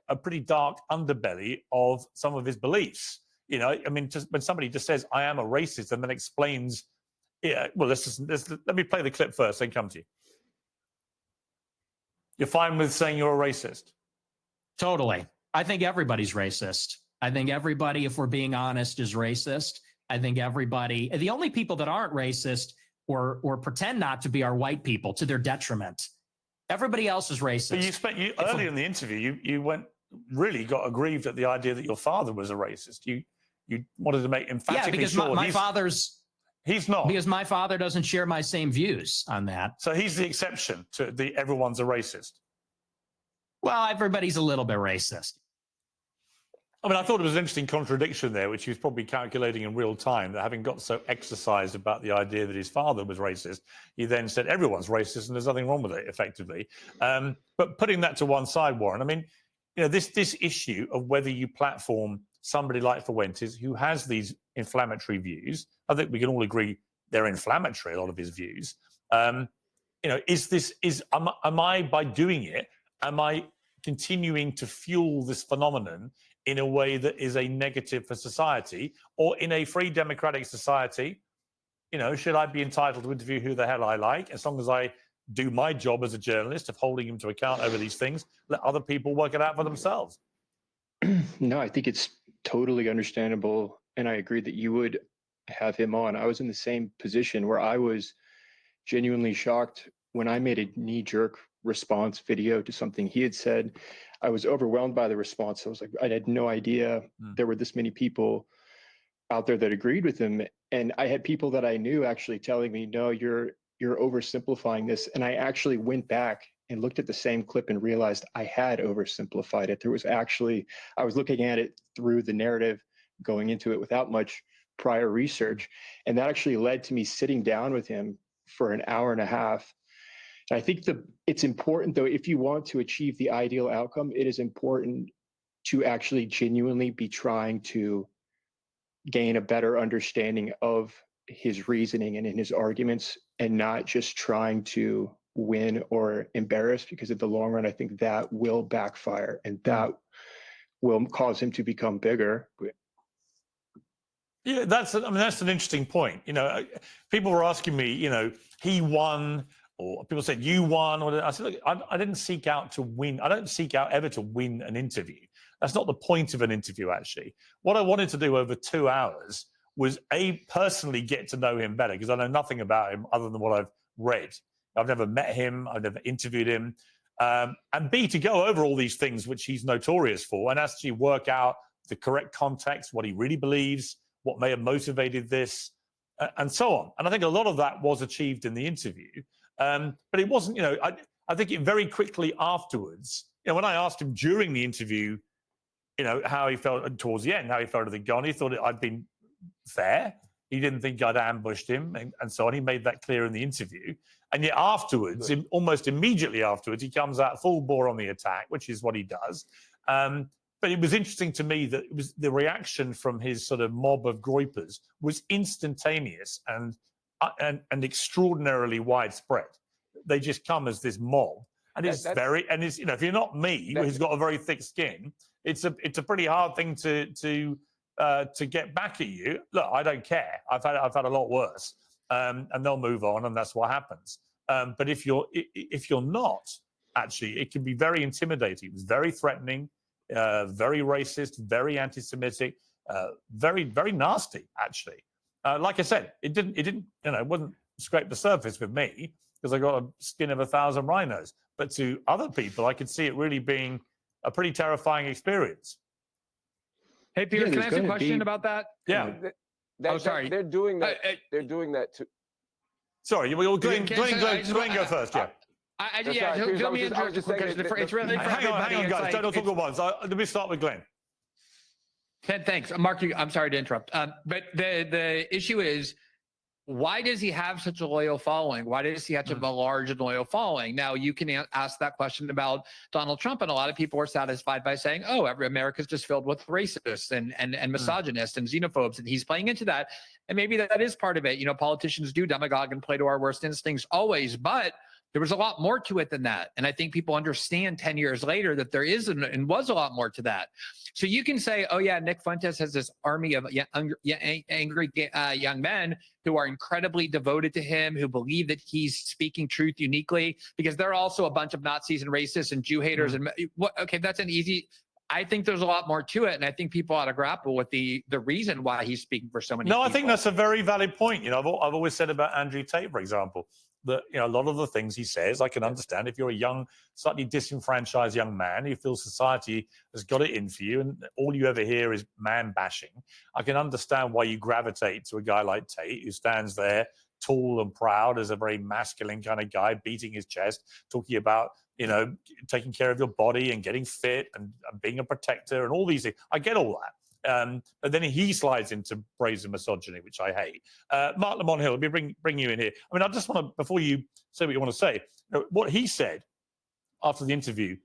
a pretty dark underbelly of some of his beliefs. Just when somebody just says, "I am a racist," and then explains, let me play the clip first, then come to you. You're fine with saying you're a racist? Totally. I think everybody's racist. I think everybody, if we're being honest, is racist. I think everybody, the only people that aren't racist or pretend not to be are white people to their detriment. Everybody else is racist. But earlier in the interview, you got aggrieved at the idea that your father was a racist. You wanted to make emphatically sure. He's not. Because my father doesn't share my same views on that. So he's the exception to everyone's a racist. Well, everybody's a little bit racist. I thought it was an interesting contradiction there, which he was probably calculating in real time, that having got so exercised about the idea that his father was racist, he then said everyone's racist and there's nothing wrong with it, effectively. But putting that to one side, Warren, this issue of whether you platform somebody like Fuentes, who has these inflammatory views, I think we can all agree they're inflammatory, a lot of his views. Am I, by doing it, am I continuing to fuel this phenomenon in a way that is a negative for society? Or in a free democratic society, should I be entitled to interview who the hell I like, as long as I do my job as a journalist of holding him to account over these things, let other people work it out for themselves? No, I think it's totally understandable. And I agree that you would have him on. I was in the same position where I was genuinely shocked when I made a knee-jerk response video to something he had said. I was overwhelmed by the response. I was like, I had no idea there were this many people out there that agreed with him. And I had people that I knew actually telling me, no, you're oversimplifying this. And I actually went back and looked at the same clip and realized I had oversimplified it. I was looking at it through the narrative, going into it without much prior research. And that actually led to me sitting down with him for an hour and a half. I think it's important, though, if you want to achieve the ideal outcome, it is important to actually genuinely be trying to gain a better understanding of his reasoning and in his arguments, and not just trying to win or embarrass, because in the long run, I think that will backfire and that will cause him to become bigger. Yeah, that's an interesting point. People were asking me, he won, or people said you won. Or I said, look, I didn't seek out to win. I don't seek out ever to win an interview. That's not the point of an interview, actually. What I wanted to do over 2 hours was personally get to know him better, because I know nothing about him other than what I've read. I've never met him. I've never interviewed him. And B, to go over all these things which he's notorious for and actually work out the correct context, what he really believes, what may have motivated this, and so on. And I think a lot of that was achieved in the interview. But it wasn't, I think it very quickly afterwards, when I asked him during the interview, how he felt towards the end, how he felt at the gun, he thought I'd been fair. He didn't think I'd ambushed him and so on. He made that clear in the interview. And yet afterwards, almost immediately afterwards, he comes out full bore on the attack, which is what he does. But it was interesting to me that the reaction from his sort of mob of groypers was instantaneous and extraordinarily widespread. They just come as this mob. And it's if you're not me, who's got a very thick skin, it's a pretty hard thing to get back at you. Look, I don't care. I've had a lot worse, and they'll move on, and that's what happens. But if you're not, actually, it can be very intimidating. It was very threatening, very racist, very anti-Semitic, very, very nasty, actually. Like I said, it wouldn't scrape the surface with me because I got a skin of 1,000 rhinos. But to other people, I could see it really being a pretty terrifying experience. Hey, Piers, can I ask a question about that? Yeah. Sorry. They're doing that. They're doing that too. Sorry, Glenn go first. Yeah. Fill me in because it's really hang on, guys. Don't talk at once. Let me start with Glenn. Thanks, Mark. I'm sorry to interrupt, but the issue is, why does he have such a loyal following? Why does he have such a large and loyal following? Now, you can ask that question about Donald Trump, and a lot of people are satisfied by saying, "Oh, America's just filled with racists and misogynists and xenophobes," and he's playing into that. And maybe that is part of it. Politicians do demagogue and play to our worst instincts always, but there was a lot more to it than that. And I think people understand 10 years later that there is and was a lot more to that. So you can say, oh, yeah, Nick Fuentes has this army of angry young men who are incredibly devoted to him, who believe that he's speaking truth uniquely, because they're also a bunch of Nazis and racists and Jew haters. And okay, that's an easy. I think there's a lot more to it, and I think people ought to grapple with the reason why he's speaking for so many people. I think that's a very valid point. I've always said about Andrew Tate, for example, that a lot of the things he says, I can understand. If you're a young, slightly disenfranchised young man, you feel society has got it in for you, and all you ever hear is man bashing. I can understand why you gravitate to a guy like Tate, who stands there tall and proud as a very masculine kind of guy, beating his chest, talking about taking care of your body and getting fit and being a protector and all these things. I get all that. But then he slides into brazen misogyny, which I hate. Marc Lamont Hill, let me bring you in here. I mean, I just want to, before you say what you want to say, what he said after the interview,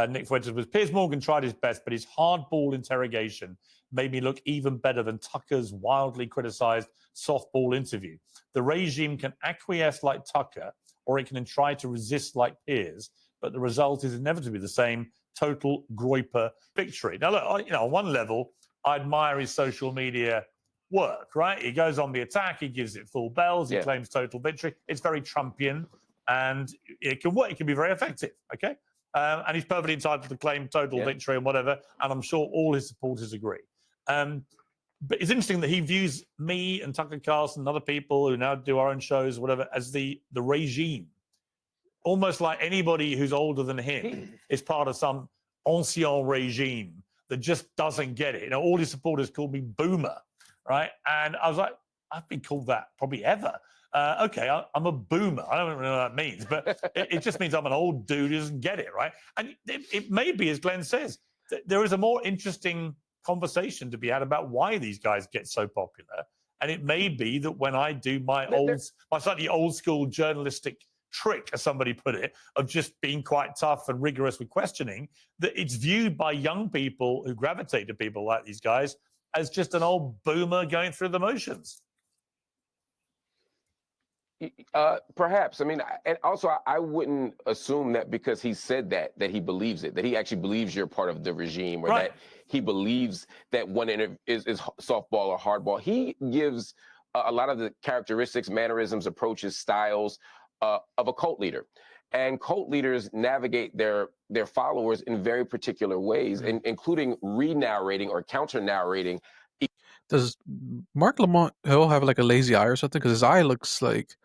Nick Fuentes, was Piers Morgan tried his best, but his hardball interrogation made me look even better than Tucker's wildly criticized softball interview. The regime can acquiesce like Tucker, or it can try to resist like Piers, but the result is inevitably the same: total Groyper victory. Now, look, on one level, I admire his social media work, right? He goes on the attack, he gives it full bells, he claims total victory. It's very Trumpian, and it can work. It can be very effective, okay? And he's perfectly entitled to claim total victory and whatever, and I'm sure all his supporters agree. But it's interesting that he views me and Tucker Carlson and other people who now do our own shows, whatever, as the regime. Almost like anybody who's older than him is part of some ancien regime that just doesn't get it. All his supporters called me boomer, right? And I was like, I've been called that probably ever. Okay, I'm a boomer. I don't really know what that means, but it just means I'm an old dude who doesn't get it, right? And it may be, as Glenn says, there is a more interesting conversation to be had about why these guys get so popular. And it may be that when I do my slightly old school journalistic trick, as somebody put it, of just being quite tough and rigorous with questioning, that it's viewed by young people who gravitate to people like these guys as just an old boomer going through the motions. Perhaps. I mean, and also I wouldn't assume that because he said that he believes it, that he actually believes you're part of the regime, or that he believes that one is softball or hardball. He gives a lot of the characteristics, mannerisms, approaches, styles of a cult leader. And cult leaders navigate their followers in very particular ways, including re-narrating or counter-narrating. Does Marc Lamont Hill have like a lazy eye or something? Because his eye looks like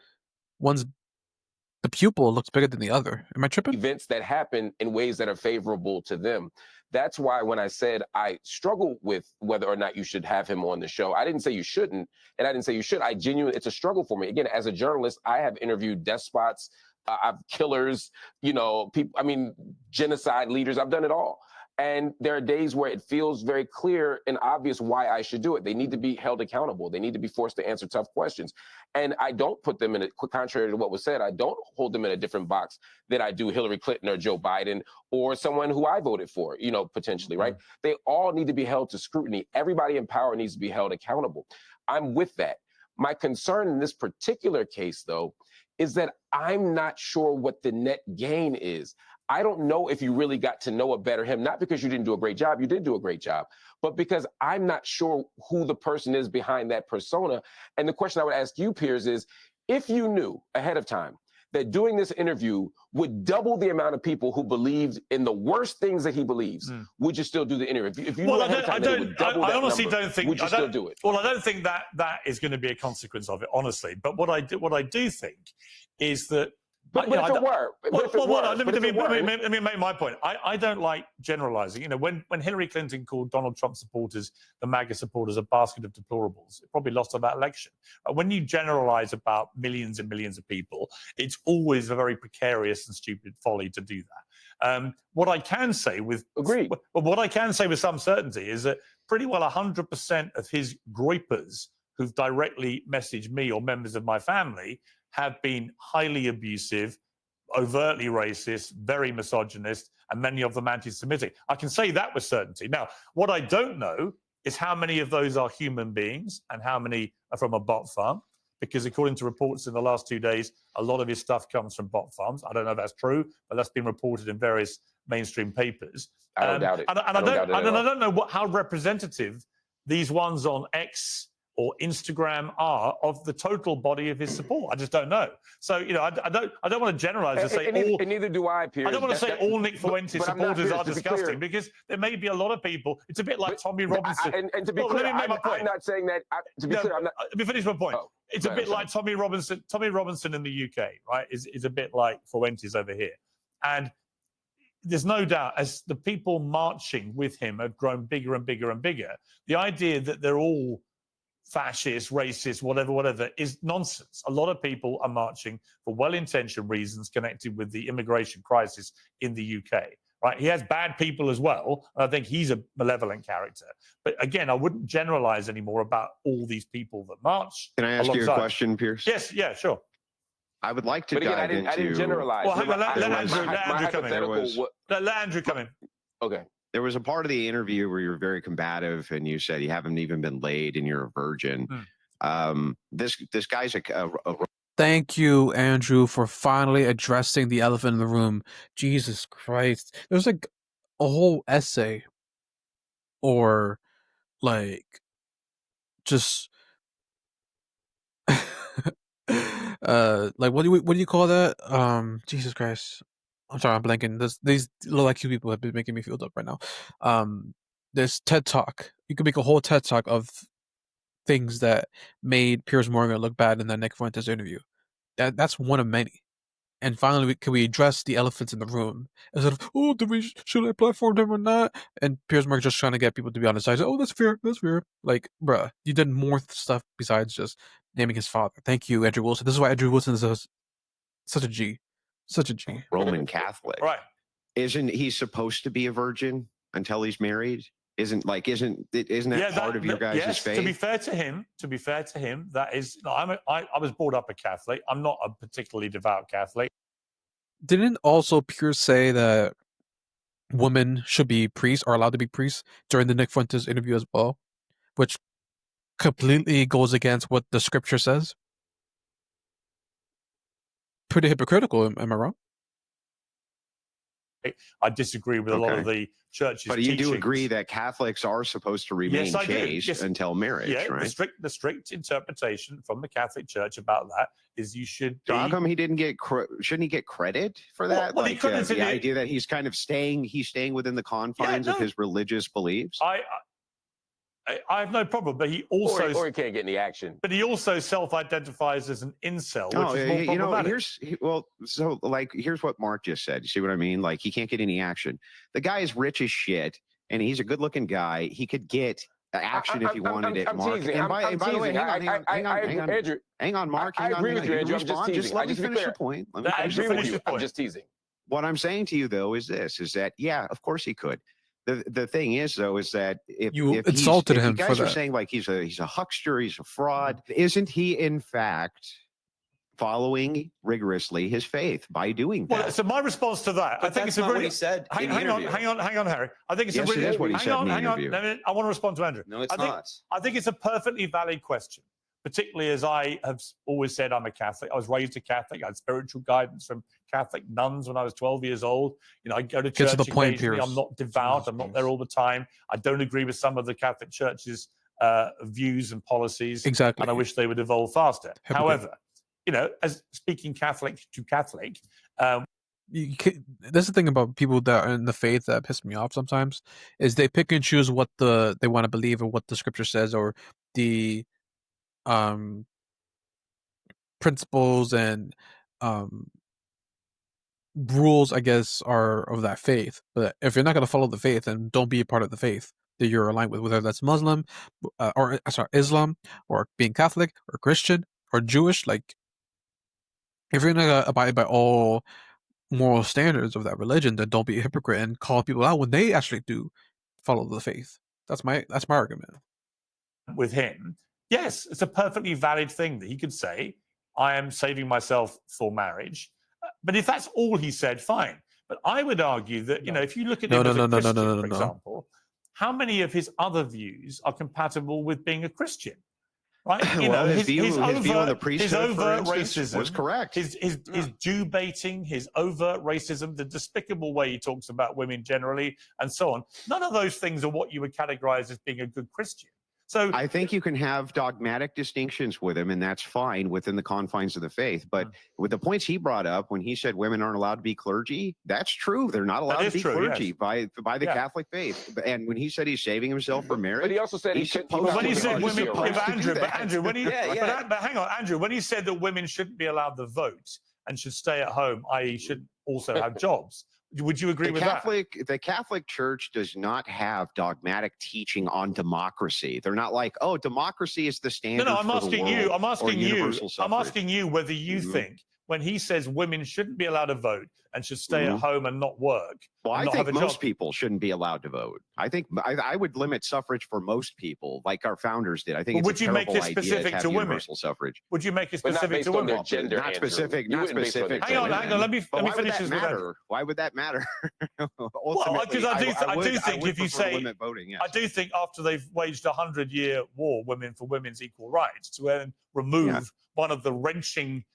the pupil looks bigger than the other. Am I tripping? Events that happen in ways that are favorable to them. That's why when I said I struggle with whether or not you should have him on the show, I didn't say you shouldn't, and I didn't say you should. It's a struggle for me. Again, as a journalist, I have interviewed despots, I've killers, people, genocide leaders. I've done it all. And there are days where it feels very clear and obvious why I should do it. They need to be held accountable. They need to be forced to answer tough questions. And I don't put them in a, contrary to what was said, I don't hold them in a different box than I do Hillary Clinton or Joe Biden or someone who I voted for, potentially, right? They all need to be held to scrutiny. Everybody in power needs to be held accountable. I'm with that. My concern in this particular case, though, is that I'm not sure what the net gain is. I don't know if you really got to know a better him, not because you didn't do a great job, you did do a great job, but because I'm not sure who the person is behind that persona. And the question I would ask you, Piers, is if you knew ahead of time that doing this interview would double the amount of people who believed in the worst things that he believes, would you still do the interview? If you knew ahead of time that it would double that honestly number, don't think, would you still do it? Well, I don't think that is going to be a consequence of it, honestly. But what I do think is that. But if it were, let me make my point. I don't like generalizing. You know, when Hillary Clinton called Donald Trump supporters, the MAGA supporters, a basket of deplorables, it probably lost on that election. When you generalize about millions and millions of people, it's always a very precarious and stupid folly to do that. What I can say with what I can say with some certainty is that pretty well 100% of his groypers who've directly messaged me or members of my family have been highly abusive, overtly racist, very misogynist, and many of them anti-Semitic. I can say that with certainty. Now, what I don't know is how many of those are human beings and how many are from a bot farm, because according to reports in the last 2 days, a lot of his stuff comes from bot farms. I don't know if that's true, but that's been reported in various mainstream papers. I don't doubt it. And I don't know how representative these ones on X or Instagram are of the total body of his support. I just don't know. So, you know, I don't want to generalize and say all. And neither do I, Piers. I don't want to say all Nick Fuentes supporters are disgusting, because there may be a lot of people. It's a bit like Tommy Robinson. And to be clear, I'm not saying that. To be clear, I'm not. Let me finish my point. It's a bit like Tommy Robinson. Tommy Robinson in the UK, right, is a bit like Fuentes over here. And there's no doubt, as the people marching with him have grown bigger and bigger and bigger, the idea that they're all fascist, racist, whatever, is nonsense. A lot of people are marching for well-intentioned reasons connected with the immigration crisis in the UK. Right? He has bad people as well. And I think he's a malevolent character. But again, I wouldn't generalize anymore about all these people that march. Can I ask you a question, Pierce? Yes, yeah, sure. I would like to dive into... I didn't generalize. Well, hang on, let Andrew come in. Let Andrew come in. Okay. There was a part of the interview where you were very combative and you said you haven't even been laid and you're a virgin. This guy's a Thank you, Andrew, for finally addressing the elephant in the room. Jesus Christ. There's like a whole essay or like just like what do you call that? Jesus Christ. I'm sorry, I'm blanking. These low IQ people have been making me feel up right now. This TED Talk. You could make a whole TED Talk of things that made Piers Morgan look bad in that Nick Fuentes interview. That's one of many. And finally, can we address the elephants in the room instead of, oh, should I platform them or not? And Piers Morgan just trying to get people to be on his side. Oh, that's fair. That's fair. Like, bruh, you did more stuff besides just naming his father. Thank you, Andrew Wilson. This is why Andrew Wilson is such a G. Such a G. Roman Catholic. Right. Isn't he supposed to be a virgin until he's married? Isn't that part of your guys' faith? To be fair to him, that is. No, I was brought up a Catholic. I'm not a particularly devout Catholic. Didn't also Piers say that women should be priests or allowed to be priests during the Nick Fuentes interview as well, which completely goes against what the scripture says? Pretty hypocritical, am I wrong? I disagree with a lot of the church's But you teachings. do agree that Catholics are supposed to remain chaste until marriage, right? The strict interpretation from the Catholic Church about that is you should be... How come he didn't get shouldn't he get credit for that? Well, like the idea that he's kind of staying within the confines of his religious beliefs? I have no problem, but he also... Or he can't get any action. But he also self-identifies as an incel, which is more problematic. Here's what Mark just said. You see what I mean? Like, he can't get any action. The guy is rich as shit, and he's a good-looking guy. He could get action if he wanted it, Mark. And by the way, hang on, Mark. I agree with you, Andrew. Just let me finish the point. I'm just teasing. What I'm saying to you, though, is that, yeah, of course he could. The thing is, though, is that if insulted him, you guys are saying like he's a huckster, he's a fraud, isn't he in fact following rigorously his faith by doing that? Well, so my response to that, I think it's a really... what he said. Hang on, Harry. I think it's a really... Yes, it is what he said in the interview. I want to respond to Andrew. No, it's not. I think it's a perfectly valid question, particularly as I have always said, I'm a Catholic. I was raised a Catholic. I had spiritual guidance from Catholic nuns when I was 12 years old. You know, I go to church to the point, occasionally. Piers. I'm not devout. Jesus I'm not Christ. there all the time. I don't agree with some of the Catholic Church's views and policies. Exactly. And I wish they would evolve faster. Hypocrite. However, you know, as speaking Catholic to Catholic, that's the thing about people that are in the faith that piss me off sometimes, is they pick and choose what they want to believe or what the scripture says, or the principles and rules, I guess, are of that faith. But if you're not going to follow the faith, then don't be a part of the faith that you're aligned with, whether that's Muslim or Islam, or being Catholic or Christian or Jewish. Like, if you're not going to abide by all moral standards of that religion, then don't be a hypocrite and call people out when they actually do follow the faith. That's my argument. With him, yes, it's a perfectly valid thing that he could say, I am saving myself for marriage. But if that's all he said, fine. But I would argue that, you know, if you look at him as a Christian, for example, how many of his other views are compatible with being a Christian? Right? You well, know, his view on the priesthood, his for overt instance, racism was correct. His Jew baiting, his overt racism, the despicable way he talks about women generally, and so on. None of those things are what you would categorize as being a good Christian. So I think you can have dogmatic distinctions with him, and that's fine within the confines of the faith. But with the points he brought up, when he said women aren't allowed to be clergy, that's true. They're not allowed to be clergy by the Catholic faith. And when he said he's saving himself for marriage, but he also said he said women. But Andrew, when he but hang on, Andrew, when he said that women shouldn't be allowed to vote and should stay at home, i.e., should also have jobs. Would you agree with that? The Catholic Church does not have dogmatic teaching on democracy. They're not like, oh, democracy is the standard. No, I'm asking you. I'm asking you whether you think when he says women shouldn't be allowed to vote and should stay at home and not work. Well, I think most people shouldn't be allowed to vote. I think I would limit suffrage for most people, like our founders did. I think it's a terrible idea to have universal suffrage. Would you make it specific to women? Not specific. Not specific. Hang on. Let me finish this. Why would that matter? Well, because I do think if you say, I do think after they've waged a 100-year war, women for women's equal rights, to then remove one of the wrenching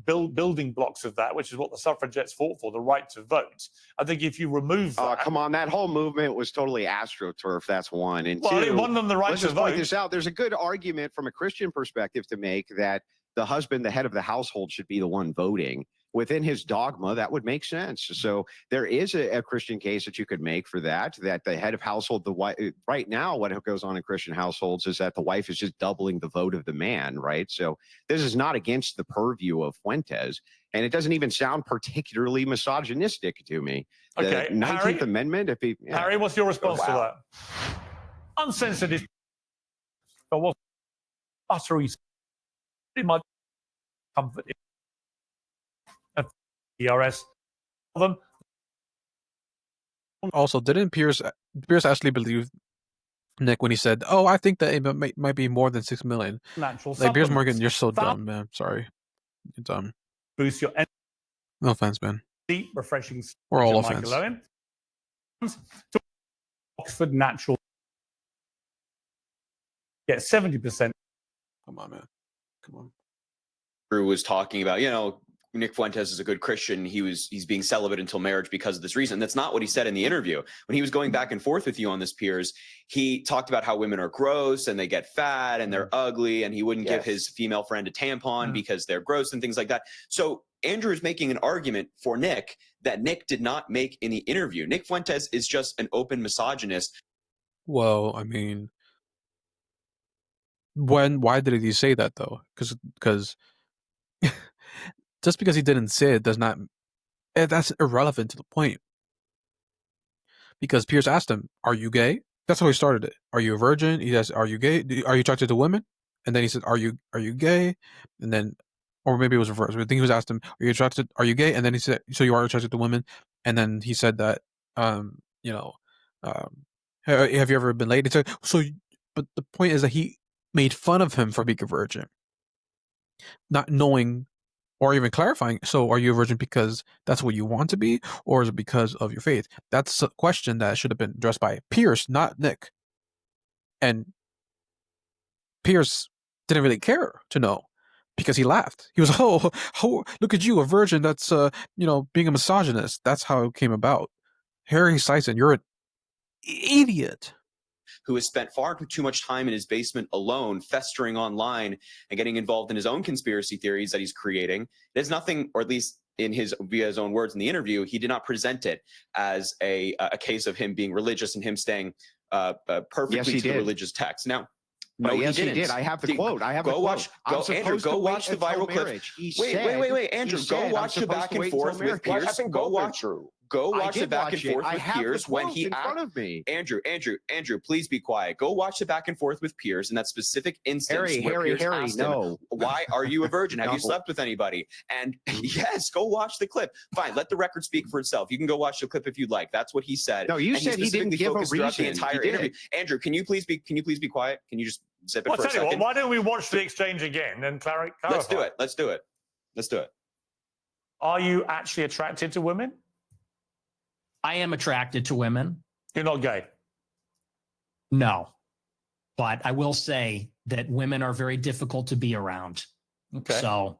building blocks of that, which is what the suffragettes fought for, the right to vote. I think if you remove that... come on, that whole movement was totally astroturf, that's one. And well, it won them the right to vote. Point this out. There's a good argument from a Christian perspective to make that the husband, the head of the household, should be the one voting. Within his dogma, that would make sense. So there is a Christian case that you could make for that the head of household, the wife, right now, what goes on in Christian households is that the wife is just doubling the vote of the man, right? So this is not against the purview of Fuentes, and it doesn't even sound particularly misogynistic to me. Okay, the 19th Amendment, Harry, what's your response to that? Uncensored is was utterly in my comfort. ERS. Also, didn't Piers actually believe Nick when he said, "Oh, I think that it might be more than 6 million"? Natural. Like, Piers Morgan, you're so dumb, man. Sorry, you're dumb. Boost your energy. No offense, man. Deep, refreshing. Or all offense. Oxford Natural. Get 70%. Come on, man. Come on. Drew was talking about, Nick Fuentes is a good Christian. He's being celibate until marriage because of this reason. That's not what he said in the interview. When he was going back and forth with you on this, Piers, he talked about how women are gross and they get fat and they're ugly, and he wouldn't give his female friend a tampon because they're gross and things like that. So Andrew is making an argument for Nick that Nick did not make in the interview. Nick Fuentes is just an open misogynist. Well, I mean, why did he say that though? Because just because he didn't say it does not, that's irrelevant to the point. Because Piers asked him, "Are you gay?" That's how he started it. "Are you a virgin?" He asked, "Are you gay? Are you attracted to women?" And then he said, "Are you gay?" And then, or maybe it was reversed. I think he was asked him, "Are you gay?" And then he said, "So you are attracted to women?" And then he said that, have you ever been laid? It's like, but the point is that he made fun of him for being a virgin, not knowing or even clarifying. So are you a virgin because that's what you want to be, or is it because of your faith? That's a question that should have been addressed by Piers, not Nick. And Piers didn't really care to know because he laughed. He was, oh, look at you, a virgin that's, being a misogynist. That's how it came about. Harry Sisson, you're an idiot. Who has spent far too much time in his basement alone, festering online and getting involved in his own conspiracy theories that he's creating. There's nothing, or at least via his own words in the interview, he did not present it as a case of him being religious and him staying perfectly to the religious text. Now, no, yes, he didn't. did. I have the quote. I have go the watch. Quote. Andrew, go watch the viral clip. Wait, Andrew, go watch the back and forth with Piers. I think both are true. Go watch the back and forth with Piers when he in front of me. Andrew, please be quiet. Go watch the back and forth with Piers in that specific instance. Harry, no. Why are you a virgin? Have you slept with anybody? And yes, go watch the clip. Fine, let the record speak for itself. You can go watch the clip if you'd like. That's what he said. No, you said he didn't give a reason. The entire interview. Andrew, can you please be quiet? Can you just zip it for a second? Why don't we watch the exchange again and clarify? Let's do it. Are you actually attracted to women? I am attracted to women. You're not gay? No. But I will say that women are very difficult to be around. Okay. So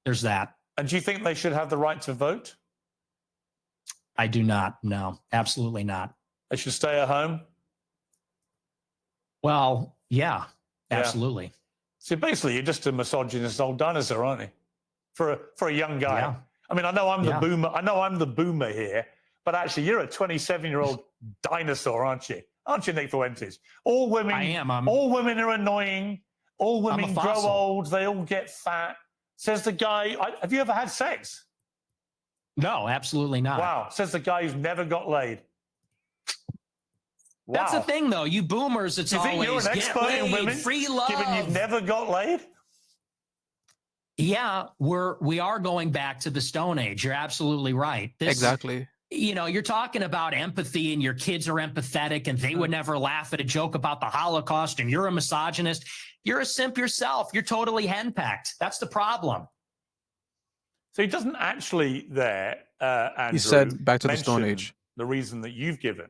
there's that. And do you think they should have the right to vote? I do not. No, absolutely not. They should stay at home? Well, yeah, absolutely. See, basically, you're just a misogynist old dinosaur, aren't you? For a young guy. Yeah. I mean, I know I'm the boomer. I know I'm the boomer here, but actually, you're a 27-year-old dinosaur, aren't you? Aren't you, Nick Fuentes? All women. I am. All women are annoying. All women grow old. They all get fat. Says the guy. Have you ever had sex? No, absolutely not. Wow. Says the guy who's never got laid. Wow. That's the thing, though. You boomers, it's always think you're an expert get laid, in women, free love. Given you've never got laid. Yeah, we are going back to the Stone Age. You're absolutely right. Exactly. You're talking about empathy and your kids are empathetic and they would never laugh at a joke about the Holocaust and you're a misogynist. You're a simp yourself. You're totally henpecked. That's the problem. So he doesn't actually Andrew, he said back to the Stone Age. The reason that you've given.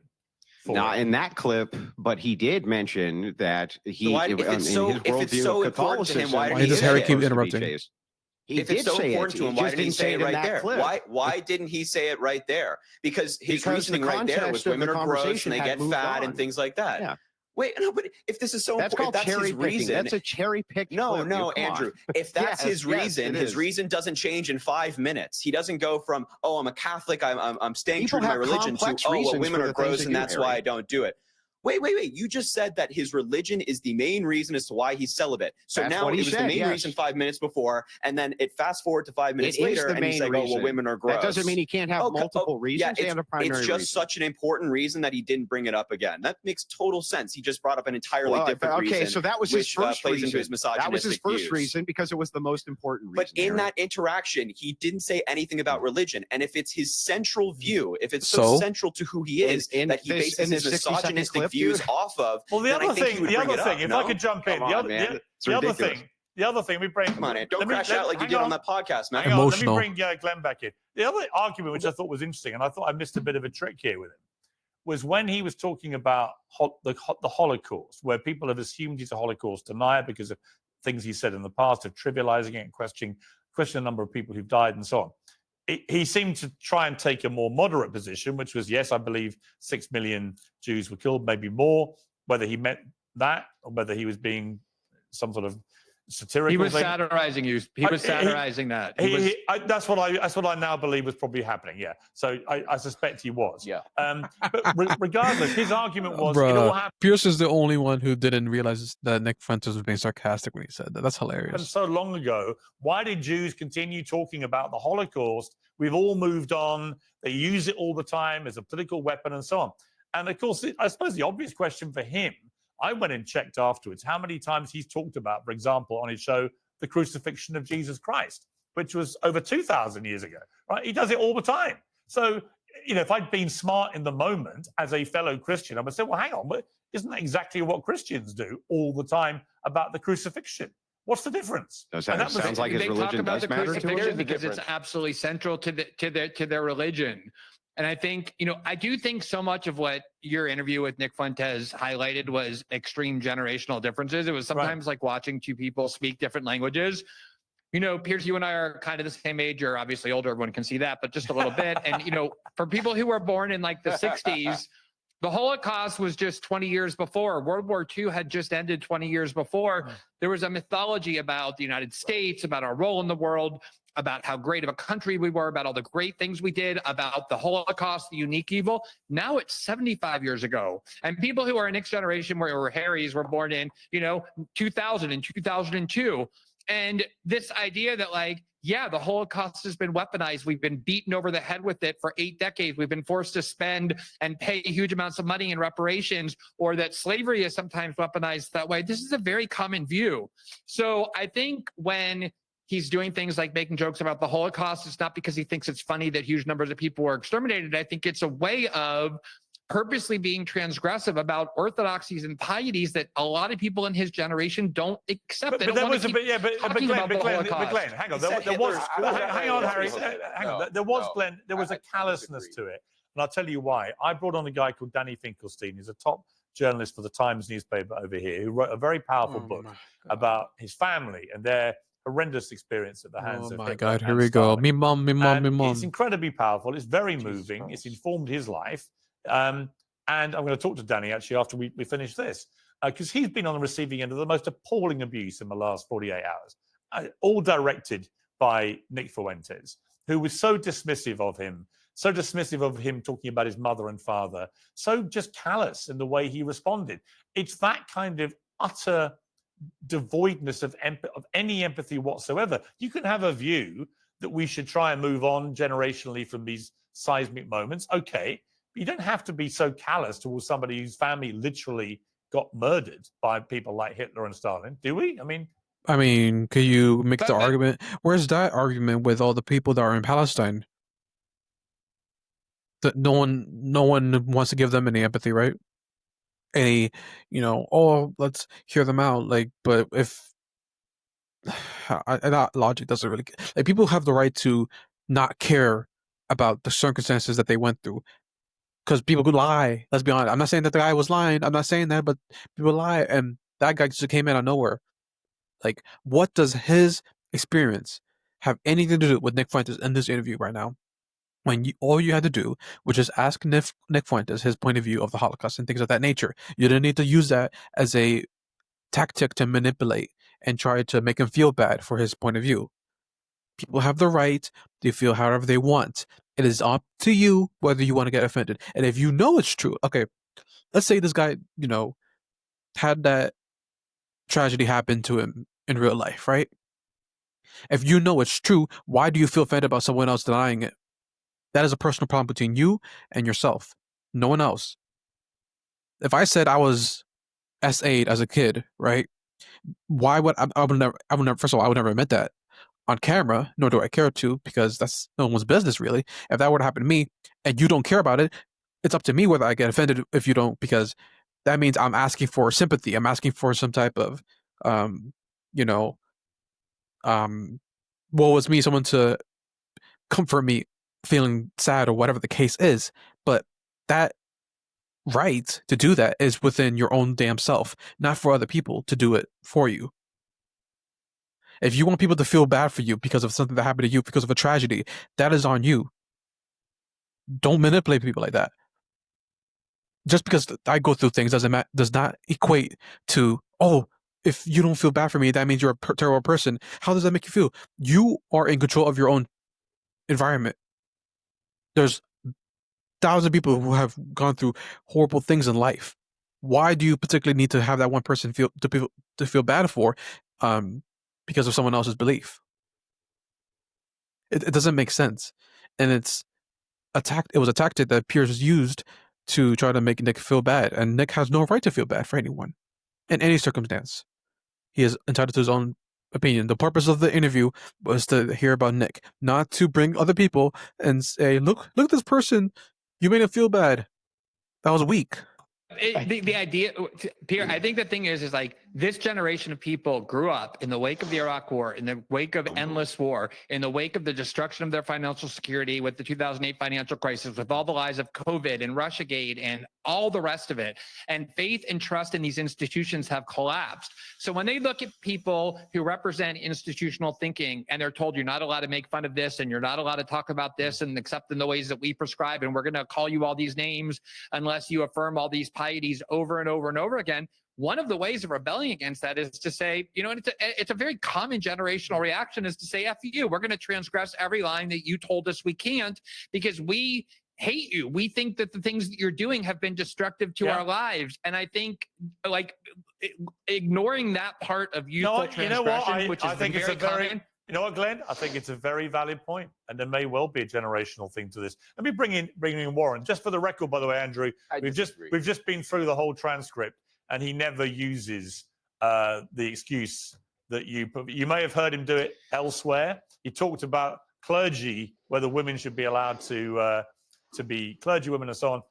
Not in that clip, but he did mention that he, if it's so important to him, why does Harry keep interrupting? If it's so important to him, why didn't he say it right there? Why didn't he say it right there? Because his reasoning right there was women are gross and they get fat and things like that. Yeah. Wait, no, but if this is so important, that's his reason. That's a cherry pick. No, Andrew. If that's his reason, his reason doesn't change in 5 minutes. He doesn't go from, oh, I'm a Catholic, I'm staying true to my religion, to, oh, well, women are gross and that's why I don't do it. Wait. You just said that his religion is the main reason as to why he's celibate. So now it was the main reason 5 minutes before, and then it fast forward to 5 minutes later, and he's like, oh, well, women are gross. That doesn't mean he can't have multiple reasons and a primary reason. It's just such an important reason that he didn't bring it up again. That makes total sense. He just brought up an entirely different reason. Okay, so that was his first reason. Into his that was his first reason because it was the most important reason. But in that interaction, he didn't say anything about religion. And if it's his central view, if it's so central to who he is, that he bases his misogynistic views off of, well, the other thing, if I could jump in, the other thing, we bring. Come on, man, don't crash out like you did on that podcast, man. Let me bring Glenn back in. The other argument, which I thought was interesting, and I thought I missed a bit of a trick here with him, was when he was talking about the Holocaust, where people have assumed he's a Holocaust denier because of things he said in the past, of trivializing it and questioning the number of people who've died and so on. He seemed to try and take a more moderate position, which was, yes, I believe 6 million Jews were killed, maybe more. Whether he meant that or whether he was being some sort of satirical. He was satirizing you. He was satirizing that. That's what I now believe was probably happening. Yeah. So I suspect he was. Yeah. But regardless, his argument was it all happened. Pierce is the only one who didn't realize that Nick Fuentes was being sarcastic when he said that. That's hilarious. And so long ago, why did Jews continue talking about the Holocaust? We've all moved on. They use it all the time as a political weapon and so on. And of course, I suppose the obvious question for him, I went and checked afterwards how many times he's talked about, for example, on his show, the crucifixion of Jesus Christ, which was over 2,000 years ago, right? He does it all the time. So, if I'd been smart in the moment as a fellow Christian, I would say, well, hang on, but isn't that exactly what Christians do all the time about the crucifixion? What's the difference? Sounds like his religion does matter to him. Because it's absolutely central to their religion. And I think, I do think so much of what your interview with Nick Fuentes highlighted was extreme generational differences. It was sometimes like watching two people speak different languages. Piers, you and I are kind of the same age. You're obviously older. Everyone can see that, but just a little bit. And, for people who were born in like the 60s, the Holocaust was just 20 years before. World War II had just ended 20 years before. There was a mythology about the United States, about our role in the world, about how great of a country we were, about all the great things we did, about the Holocaust, the unique evil. Now it's 75 years ago. And people who are Nick's generation, or Harry's, were born in, 2000 and 2002. And this idea that the Holocaust has been weaponized. We've been beaten over the head with it for 8 decades. We've been forced to spend and pay huge amounts of money in reparations, or that slavery is sometimes weaponized that way. This is a very common view. So I think when he's doing things like making jokes about the Holocaust, it's not because he thinks it's funny that huge numbers of people were exterminated. I think it's a way of purposely being transgressive about orthodoxies and pieties that a lot of people in his generation don't accept. But that was a bit, but Glenn, hang on. There was, hang on, Harry, hang on. There was, Glenn, there was a callousness to it. And I'll tell you why. I brought on a guy called Danny Finkelstein. He's a top journalist for the Times newspaper over here, who wrote a very powerful book about his family and their horrendous experience at the hands of Hitler. Oh my God, here we go. Me mom. It's incredibly powerful. It's very moving. It's informed his life. And I'm going to talk to Danny actually after we finish this, because he's been on the receiving end of the most appalling abuse in the last 48 hours, all directed by Nick Fuentes, who was so dismissive of him talking about his mother and father, so just callous in the way he responded. It's that kind of utter devoidness of any empathy whatsoever. You can have a view that we should try and move on generationally from these seismic moments. Okay. You don't have to be so callous towards somebody whose family literally got murdered by people like Hitler and Stalin, do we? I mean, could you make the argument? Where's that argument with all the people that are in Palestine? That no one wants to give them any empathy, right? Any, let's hear them out. But if that logic doesn't really, people have the right to not care about the circumstances that they went through. Because people could lie. Let's be honest. I'm not saying that the guy was lying. I'm not saying that, but people lie. And that guy just came in out of nowhere. What does his experience have anything to do with Nick Fuentes in this interview right now? When all you had to do was just ask Nick Fuentes his point of view of the Holocaust and things of that nature. You didn't need to use that as a tactic to manipulate and try to make him feel bad for his point of view. People have the right to feel however they want. It is up to you whether you want to get offended. And if you know it's true, okay, let's say this guy, had that tragedy happen to him in real life, right? If you know it's true, why do you feel offended about someone else denying it? That is a personal problem between you and yourself. No one else. If I said I was S8 as a kid, right? Why would I would never, first of all, I would never admit that on camera, nor do I care to, because that's no one's business, really. If that were to happen to me and you don't care about it, it's up to me whether I get offended if you don't, because that means I'm asking for sympathy. I'm asking for some type of, woe is me, someone to comfort me feeling sad or whatever the case is. But that right to do that is within your own damn self, not for other people to do it for you. If you want people to feel bad for you because of something that happened to you, because of a tragedy, that is on you. Don't manipulate people like that. Just because I go through things does not equate to, oh, if you don't feel bad for me, that means you're a terrible person. How does that make you feel? You are in control of your own environment. There's thousands of people who have gone through horrible things in life. Why do you particularly need to have that one person feel bad for? Because of someone else's belief. It doesn't make sense. And it was a tactic that Piers used to try to make Nick feel bad. And Nick has no right to feel bad for anyone in any circumstance. He is entitled to his own opinion. The purpose of the interview was to hear about Nick, not to bring other people and say, look at this person. You made him feel bad. That was weak. The idea, Pierre, I think the thing is This generation of people grew up in the wake of the Iraq War, in the wake of endless war, in the wake of the destruction of their financial security with the 2008 financial crisis, with all the lies of COVID and Russiagate and all the rest of it. And faith and trust in these institutions have collapsed. So when they look at people who represent institutional thinking and they're told you're not allowed to make fun of this and you're not allowed to talk about this and except in the ways that we prescribe, and we're going to call you all these names unless you affirm all these pieties over and over and over again, one of the ways of rebelling against that is to say, you know, and it's a very common generational reaction is to say, F you, we're going to transgress every line that you told us we can't because we hate you. We think that the things that you're doing have been destructive to our lives. And I think like ignoring that part of youthful transgression, which is very common. You know what, Glenn? I think it's a very valid point, and there may well be a generational thing to this. Let me bring in Warren, just for the record. By the way, Andrew, we've just been through the whole transcript, and he never uses the excuse that you put. You may have heard him do it elsewhere. He talked about clergy, whether women should be allowed to be clergy women and so on,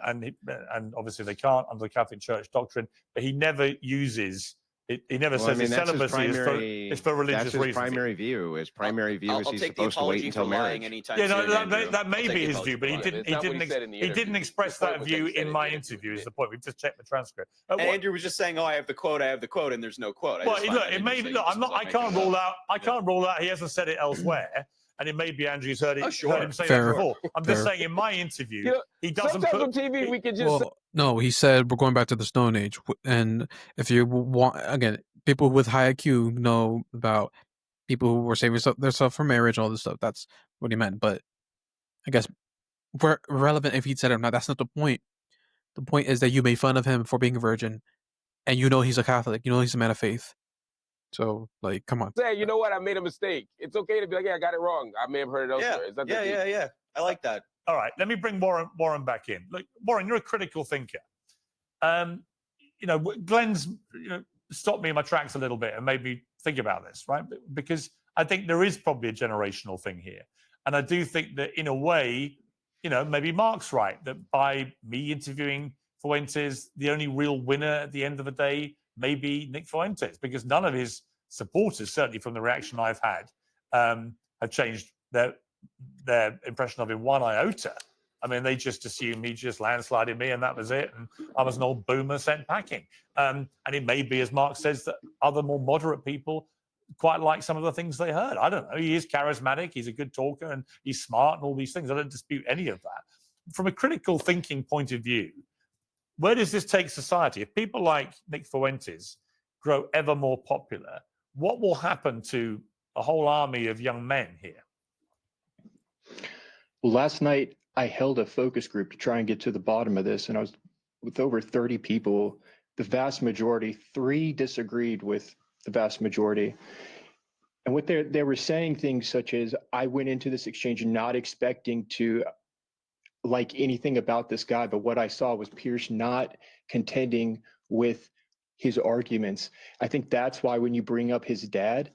and obviously they can't under the Catholic Church doctrine. But he never uses. He never says his celibacy is for religious reasons. That's his primary view. His primary view is he's supposed to wait until marriage. Yeah, no, that may be his view, but he didn't express that view in my interview. Is the point? We've just checked the transcript. And Andrew was just saying, "Oh, I have the quote, and there's no quote." Well, look, it may be. Look, I can't rule out. He hasn't said it elsewhere. And it may be Andrew's heard him say that before. I'm just saying in my interview, he doesn't put... on TV, we can just... No, he said we're going back to the Stone Age. And if you want, again, people with high IQ know about people who were saving themselves for marriage, all this stuff. That's what he meant. But I guess we're irrelevant if he said it or not. That's not the point. The point is that you made fun of him for being a virgin. And you know he's a Catholic. You know he's a man of faith. So, like, come on. Say, you know what? I made a mistake. It's okay to be like, yeah, I got it wrong. I may have heard it elsewhere. Yeah. I like that. All right, let me bring Warren back in. Look, Warren, you're a critical thinker. You know, Glenn's stopped me in my tracks a little bit and made me think about this, right? Because I think there is probably a generational thing here. And I do think that in a way, you know, maybe Mark's right, that by me interviewing Fuentes, the only real winner at the end of the day maybe Nick Fuentes, because none of his supporters, certainly from the reaction I've had, have changed their impression of him one iota. I mean, they just assumed he just landslided me and that was it. And I was an old boomer sent packing. And it may be, as Mark says, that other more moderate people quite like some of the things they heard. I don't know. He is charismatic. He's a good talker and he's smart and all these things. I don't dispute any of that. From a critical thinking point of view, where does this take society? If people like Nick Fuentes grow ever more popular, what will happen to a whole army of young men here? Well, last night I held a focus group to try and get to the bottom of this, and I was with over 30 people. The vast majority, 3 disagreed with the vast majority. And what they were saying things such as, I went into this exchange not expecting to like anything about this guy, but what I saw was Piers not contending with his arguments. I think that's why when you bring up his dad,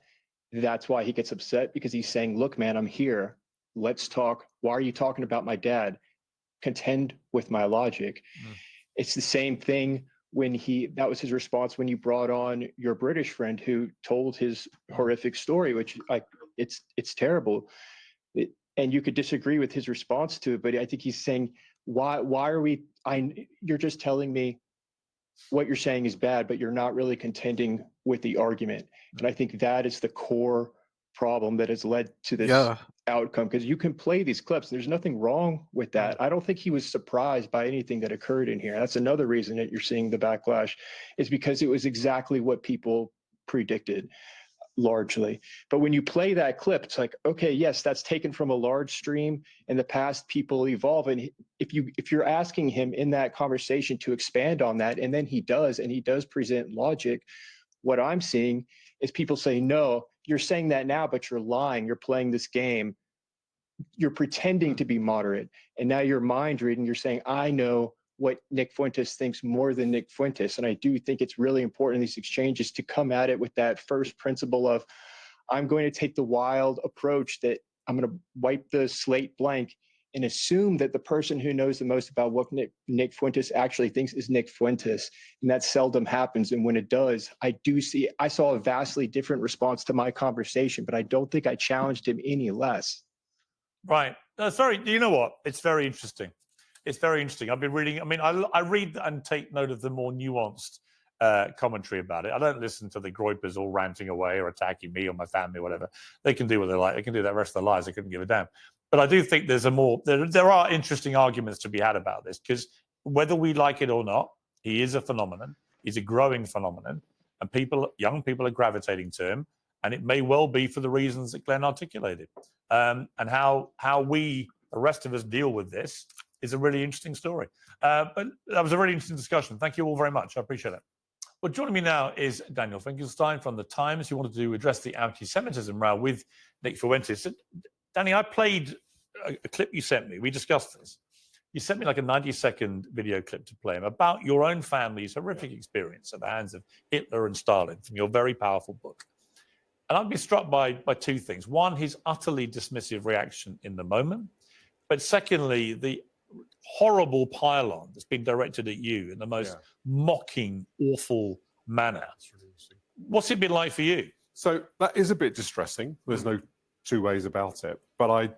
that's why he gets upset, because he's saying, look, man, I'm here. Let's talk. Why are you talking about my dad? Contend with my logic. It's the same thing when that was his response when you brought on your British friend who told his horrific story, which it's terrible. And you could disagree with his response to it, but I think he's saying, why are we, you're just telling me what you're saying is bad, but you're not really contending with the argument. And I think that is the core problem that has led to this outcome, because you can play these clips. There's nothing wrong with that. I don't think he was surprised by anything that occurred in here. That's another reason that you're seeing the backlash, is because it was exactly what people predicted. Largely. But when you play that clip, it's like, okay, yes, that's taken from a large stream. In the past, people evolve. And if you're asking him in that conversation to expand on that, and then he does present logic, what I'm seeing is people say, no, you're saying that now, but you're lying. You're playing this game. You're pretending to be moderate. And now you're mind reading. You're saying, I know what Nick Fuentes thinks more than Nick Fuentes. And I do think it's really important in these exchanges to come at it with that first principle of, I'm going to take the wild approach that I'm going to wipe the slate blank and assume that the person who knows the most about what Nick Fuentes actually thinks is Nick Fuentes. And that seldom happens. And when it does, I saw a vastly different response to my conversation, but I don't think I challenged him any less. Right. Sorry. You know what? It's very interesting. It's very interesting. I've been reading. I mean, I read and take note of the more nuanced commentary about it. I don't listen to the groypers all ranting away or attacking me or my family or whatever. They can do what they like. They can do that rest of their lives. I couldn't give a damn. But I do think there are interesting arguments to be had about this, because whether we like it or not, he is a phenomenon. He's a growing phenomenon, and young people are gravitating to him. And it may well be for the reasons that Glenn articulated. And how we, the rest of us, deal with this is a really interesting story. But that was a really interesting discussion. Thank you all very much. I appreciate it. Well, joining me now is Danny Finkelstein from The Times, who wanted to address the anti-Semitism row with Nick Fuentes. So, Danny, I played a clip you sent me. We discussed this. You sent me like a 90-second video clip to play him about your own family's horrific experience at the hands of Hitler and Stalin from your very powerful book. And I'd be struck by two things. One, his utterly dismissive reaction in the moment. But secondly, the horrible pile-on that's been directed at you in the most mocking, awful manner. What's it been like for you? So that is a bit distressing. There's no two ways about it. But I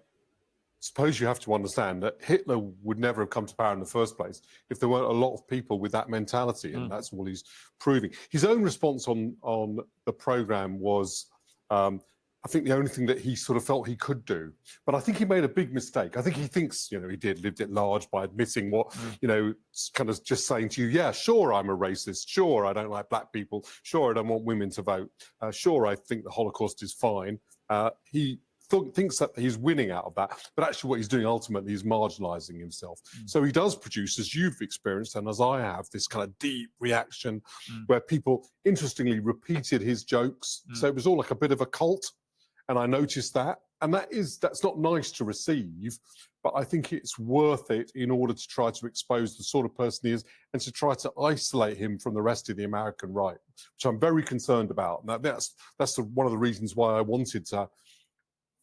suppose you have to understand that Hitler would never have come to power in the first place if there weren't a lot of people with that mentality. And that's all he's proving. His own response on the program was, I think, the only thing that he sort of felt he could do. But I think he made a big mistake. I think he thinks, he lived at large by admitting what, kind of just saying to you, yeah, sure, I'm a racist. Sure, I don't like black people. Sure, I don't want women to vote. Sure, I think the Holocaust is fine. He thinks that he's winning out of that. But actually what he's doing ultimately is marginalizing himself. So he does produce, as you've experienced and as I have, this kind of deep reaction where people, interestingly, repeated his jokes. So it was all like a bit of a cult. And I noticed that. And that's not nice to receive, but I think it's worth it in order to try to expose the sort of person he is and to try to isolate him from the rest of the American right, which I'm very concerned about. And that's one of the reasons why I wanted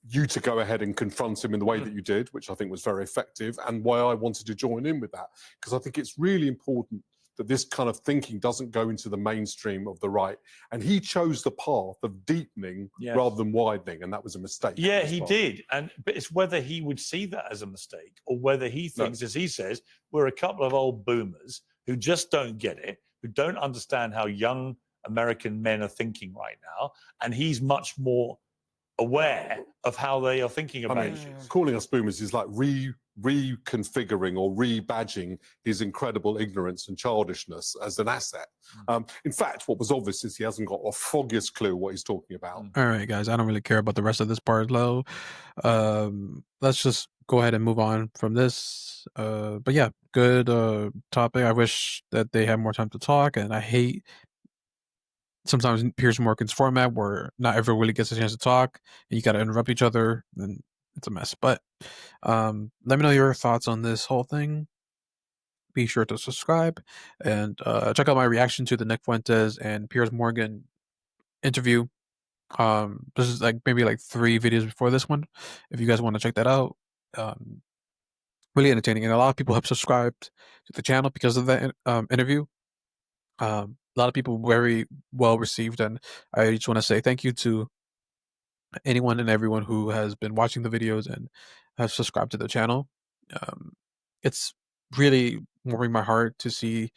you to go ahead and confront him in the way that you did, which I think was very effective, and why I wanted to join in with that. Because I think it's really important that this kind of thinking doesn't go into the mainstream of the right. And he chose the path of deepening rather than widening, and that was a mistake. Yeah, he did. But it's whether he would see that as a mistake or whether he thinks, as he says, we're a couple of old boomers who just don't get it, who don't understand how young American men are thinking right now. And he's much more aware of how they are thinking about issues. Calling us boomers is like reconfiguring or rebadging his incredible ignorance and childishness as an asset. In fact, what was obvious is he hasn't got a foggiest clue what he's talking about. All right, guys, I don't really care about the rest of this part, though. Let's just go ahead and move on from this. But yeah, good topic. I wish that they had more time to talk, and I hate sometimes Piers Morgan's format where not everyone really gets a chance to talk and you got to interrupt each other, and it's a mess. But let me know your thoughts on this whole thing. Be sure to subscribe and check out my reaction to the Nick Fuentes and Piers Morgan interview. This is maybe 3 videos before this one, if you guys want to check that out. Really entertaining, and a lot of people have subscribed to the channel because of that interview. A lot of people very well received, and I just want to say thank you to anyone and everyone who has been watching the videos and have subscribed to the channel. It's really warming my heart to see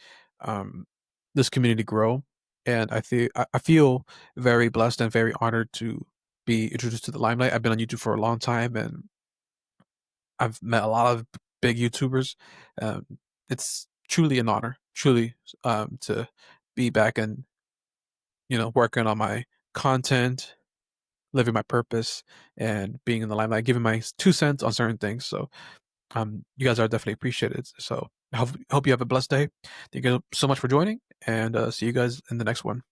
this community grow, and I feel very blessed and very honored to be introduced to the limelight. I've been on YouTube for a long time, and I've met a lot of big YouTubers. It's truly an honor, truly, to be back and working on my content, living my purpose, and being in the limelight, giving my 2 cents on certain things. So you guys are definitely appreciated. So I hope you have a blessed day. Thank you so much for joining, and see you guys in the next one.